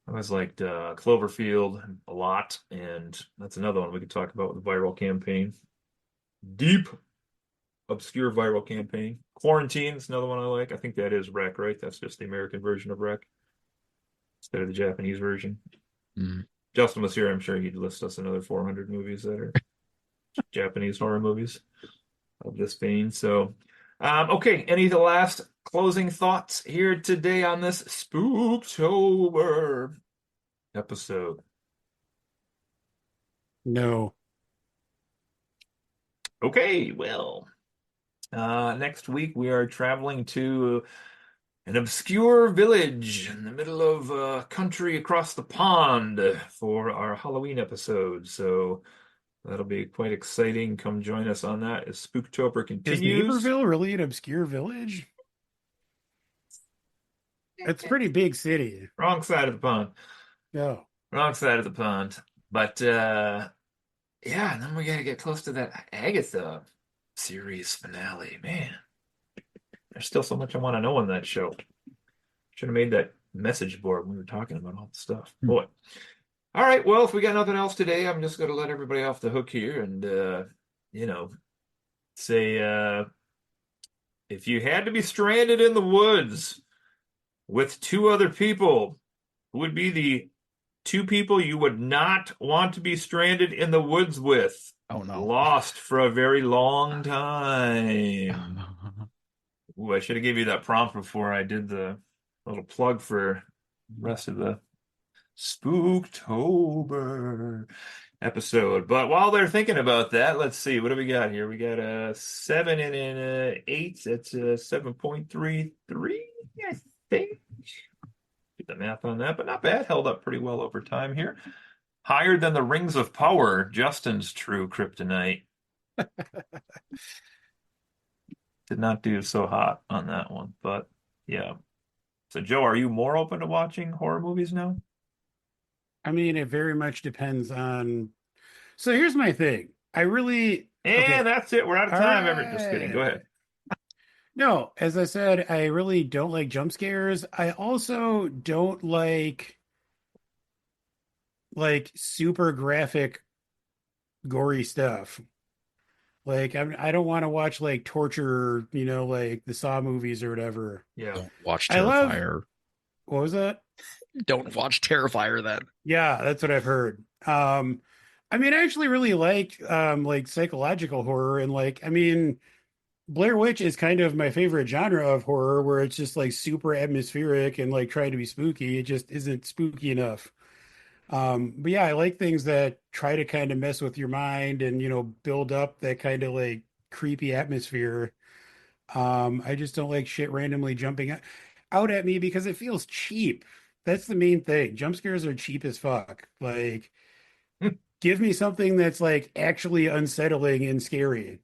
I always liked Cloverfield a lot, and that's another one we could talk about with the viral campaign. Deep, obscure viral campaign. Quarantine is another one I like. I think that is Wreck, right? That's just the American version of Wreck instead of the Japanese version. Mm. Justin was here. I'm sure he'd list us another 400 movies that are Japanese horror movies of this vein. So, okay. Any of the last closing thoughts here today on this Spooktober episode? No. Okay, well, next week we are traveling to an obscure village in the middle of country across the pond for our Halloween episode. So that'll be quite exciting. Come join us on that as Spooktober Is continues. Naperville really an obscure village? It's a pretty big city. Wrong side of the pond. No. Wrong side of the pond. But yeah, and then we gotta get close to that Agatha series finale. Man, there's still so much I want to know on that show. Should have made that message board when we were talking about all the stuff. Hmm. Boy. All right, well, if we got nothing else today, I'm just gonna let everybody off the hook here and you know, Say, if you had to be stranded in the woods with two other people, who would be the two people you would not want to be stranded in the woods with? Oh no. Lost for a very long time. Ooh, I should have gave you that prompt before I did the little plug for the rest of the Spooktober episode. But while they're thinking about that, let's see. What do we got here? We got a 7 and an 8. That's a 7.33, I think. Get the math on that, but not bad. Held up pretty well over time here. Higher than the Rings of Power, Justin's true kryptonite. Did not do so hot on that one, but yeah. So, Joe, are you more open to watching horror movies now? I mean, it very much depends on. So here's my thing. I really okay. And that's it. We're out of All time. Everett, just kidding. Go right. ahead. No, as I said, I really don't like jump scares. I also don't like super graphic, gory stuff. Like I don't want to watch like torture, like the Saw movies or whatever. Yeah. Don't watch I love Terrifier. what was that? Don't watch Terrifier then. Yeah, that's what I've heard. I mean, I actually really like psychological horror and Blair Witch is kind of my favorite genre of horror where it's just like super atmospheric and like trying to be spooky. It just isn't spooky enough. But yeah, I like things that try to kind of mess with your mind and, build up that kind of like creepy atmosphere. I just don't like shit randomly jumping out at me because it feels cheap. That's the main thing. Jump scares are cheap as fuck. Like, give me something that's like actually unsettling and scary.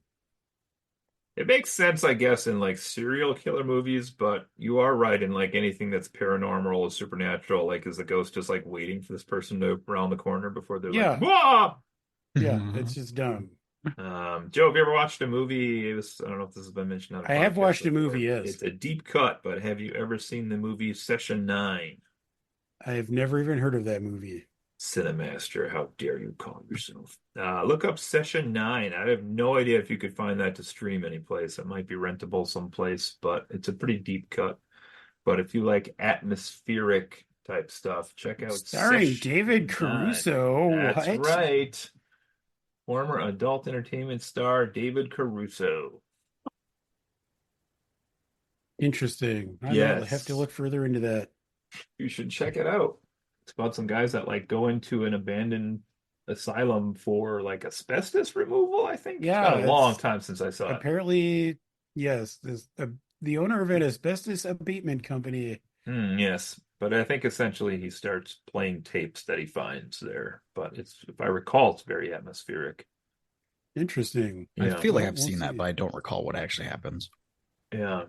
It makes sense, I guess, in like serial killer movies, but you are right in like anything that's paranormal or supernatural. Like, is the ghost just like waiting for this person to round the corner before they're like, Yeah, "Wah!" yeah, it's just dumb. Joe, have you ever watched a movie? I don't know if this has been mentioned on a I have podcast watched a movie, before. yes. It's a deep cut, but have you ever seen the movie Session 9? I've never even heard of that movie. Cinemaster, how dare you call yourself? Look up Session 9. I have no idea if you could find that to stream anyplace. It might be rentable someplace, but it's a pretty deep cut. But if you like atmospheric type stuff, check out Starring Session David 9. Caruso. That's What? right. Former adult entertainment star David Caruso. Interesting. I might have to Yes, look further into that. you should check it out. It's about some guys that like go into an abandoned asylum for like asbestos removal, I think. It's been Yeah, a long it's time since I saw it. apparently, yes, the owner of an asbestos abatement company. Yes, but I think essentially he starts playing tapes that he finds there. But it's, if I recall, it's very atmospheric. Interesting. I Yeah, feel like Well, I've we'll seen that, see. but I don't recall what actually happens. yeah.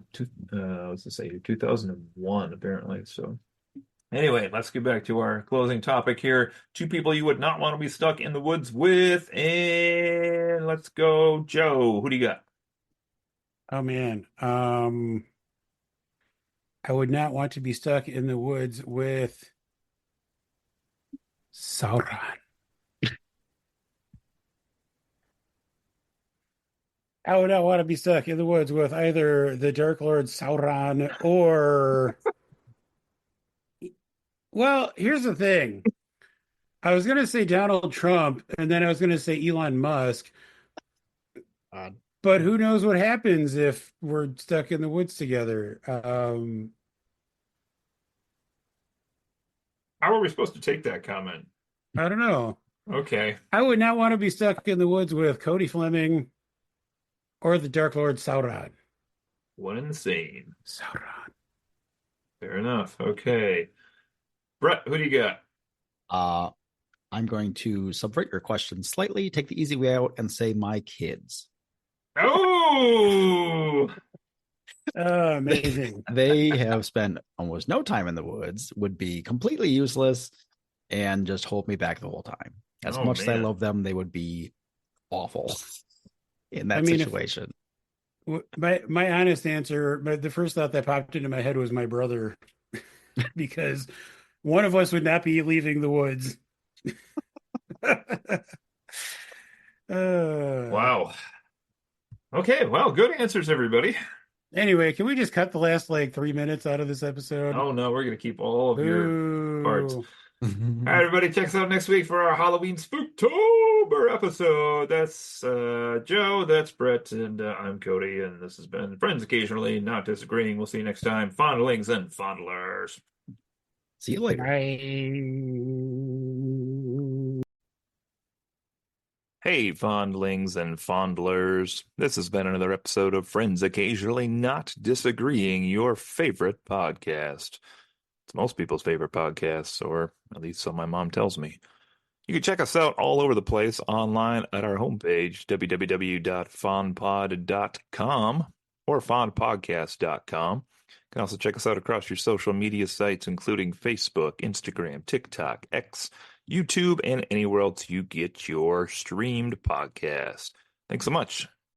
I was to say 2001 apparently. So anyway, let's get back to our closing topic here. Two people you would not want to be stuck in the woods with, and let's go, Joe. Who do you got? Oh man. I would not want to be stuck in the woods with Sauron. I would not want to be stuck in the woods with either the Dark Lord Sauron or, well, here's the thing. I was going to say Donald Trump and then I was going to say Elon Musk, Uh, but who knows what happens if we're stuck in the woods together. How are we supposed to take that comment? I don't know. Okay, I would not want to be stuck in the woods with Cody Fleming or the Dark Lord Sauron. one and the same. Sauron. Fair enough. Okay, Brett, who do you got? uh, I'm going to subvert your question slightly, take the easy way out, and say my kids. Oh, Amazing. They have spent almost no time in the woods, would be completely useless, and just hold me back the whole time. As oh much as I man. love them, they would be awful in I that mean, situation. my honest answer, the first thought that popped into my head was my brother, because one of us would not be leaving the woods. uh, Wow. Okay, well, good answers, everybody. Anyway, can we just cut the last like 3 minutes out of this episode? Oh no, we're gonna keep all of your parts. Boo. All right, everybody, check us out next week for our Halloween Spooktober episode. That's Joe, that's Brett, and I'm Cody, and this has been Friends Occasionally Not Disagreeing. We'll see you next time, fondlings and fondlers. See you later. Bye. Hey, fondlings and fondlers. This has been another episode of Friends Occasionally Not Disagreeing, your favorite podcast. It's most people's favorite podcasts, or at least so my mom tells me. You can check us out all over the place online at our homepage, www.fondpod.com or fondpodcast.com. You can also check us out across your social media sites, including Facebook, Instagram, TikTok, X, YouTube, and anywhere else you get your streamed podcast. Thanks so much.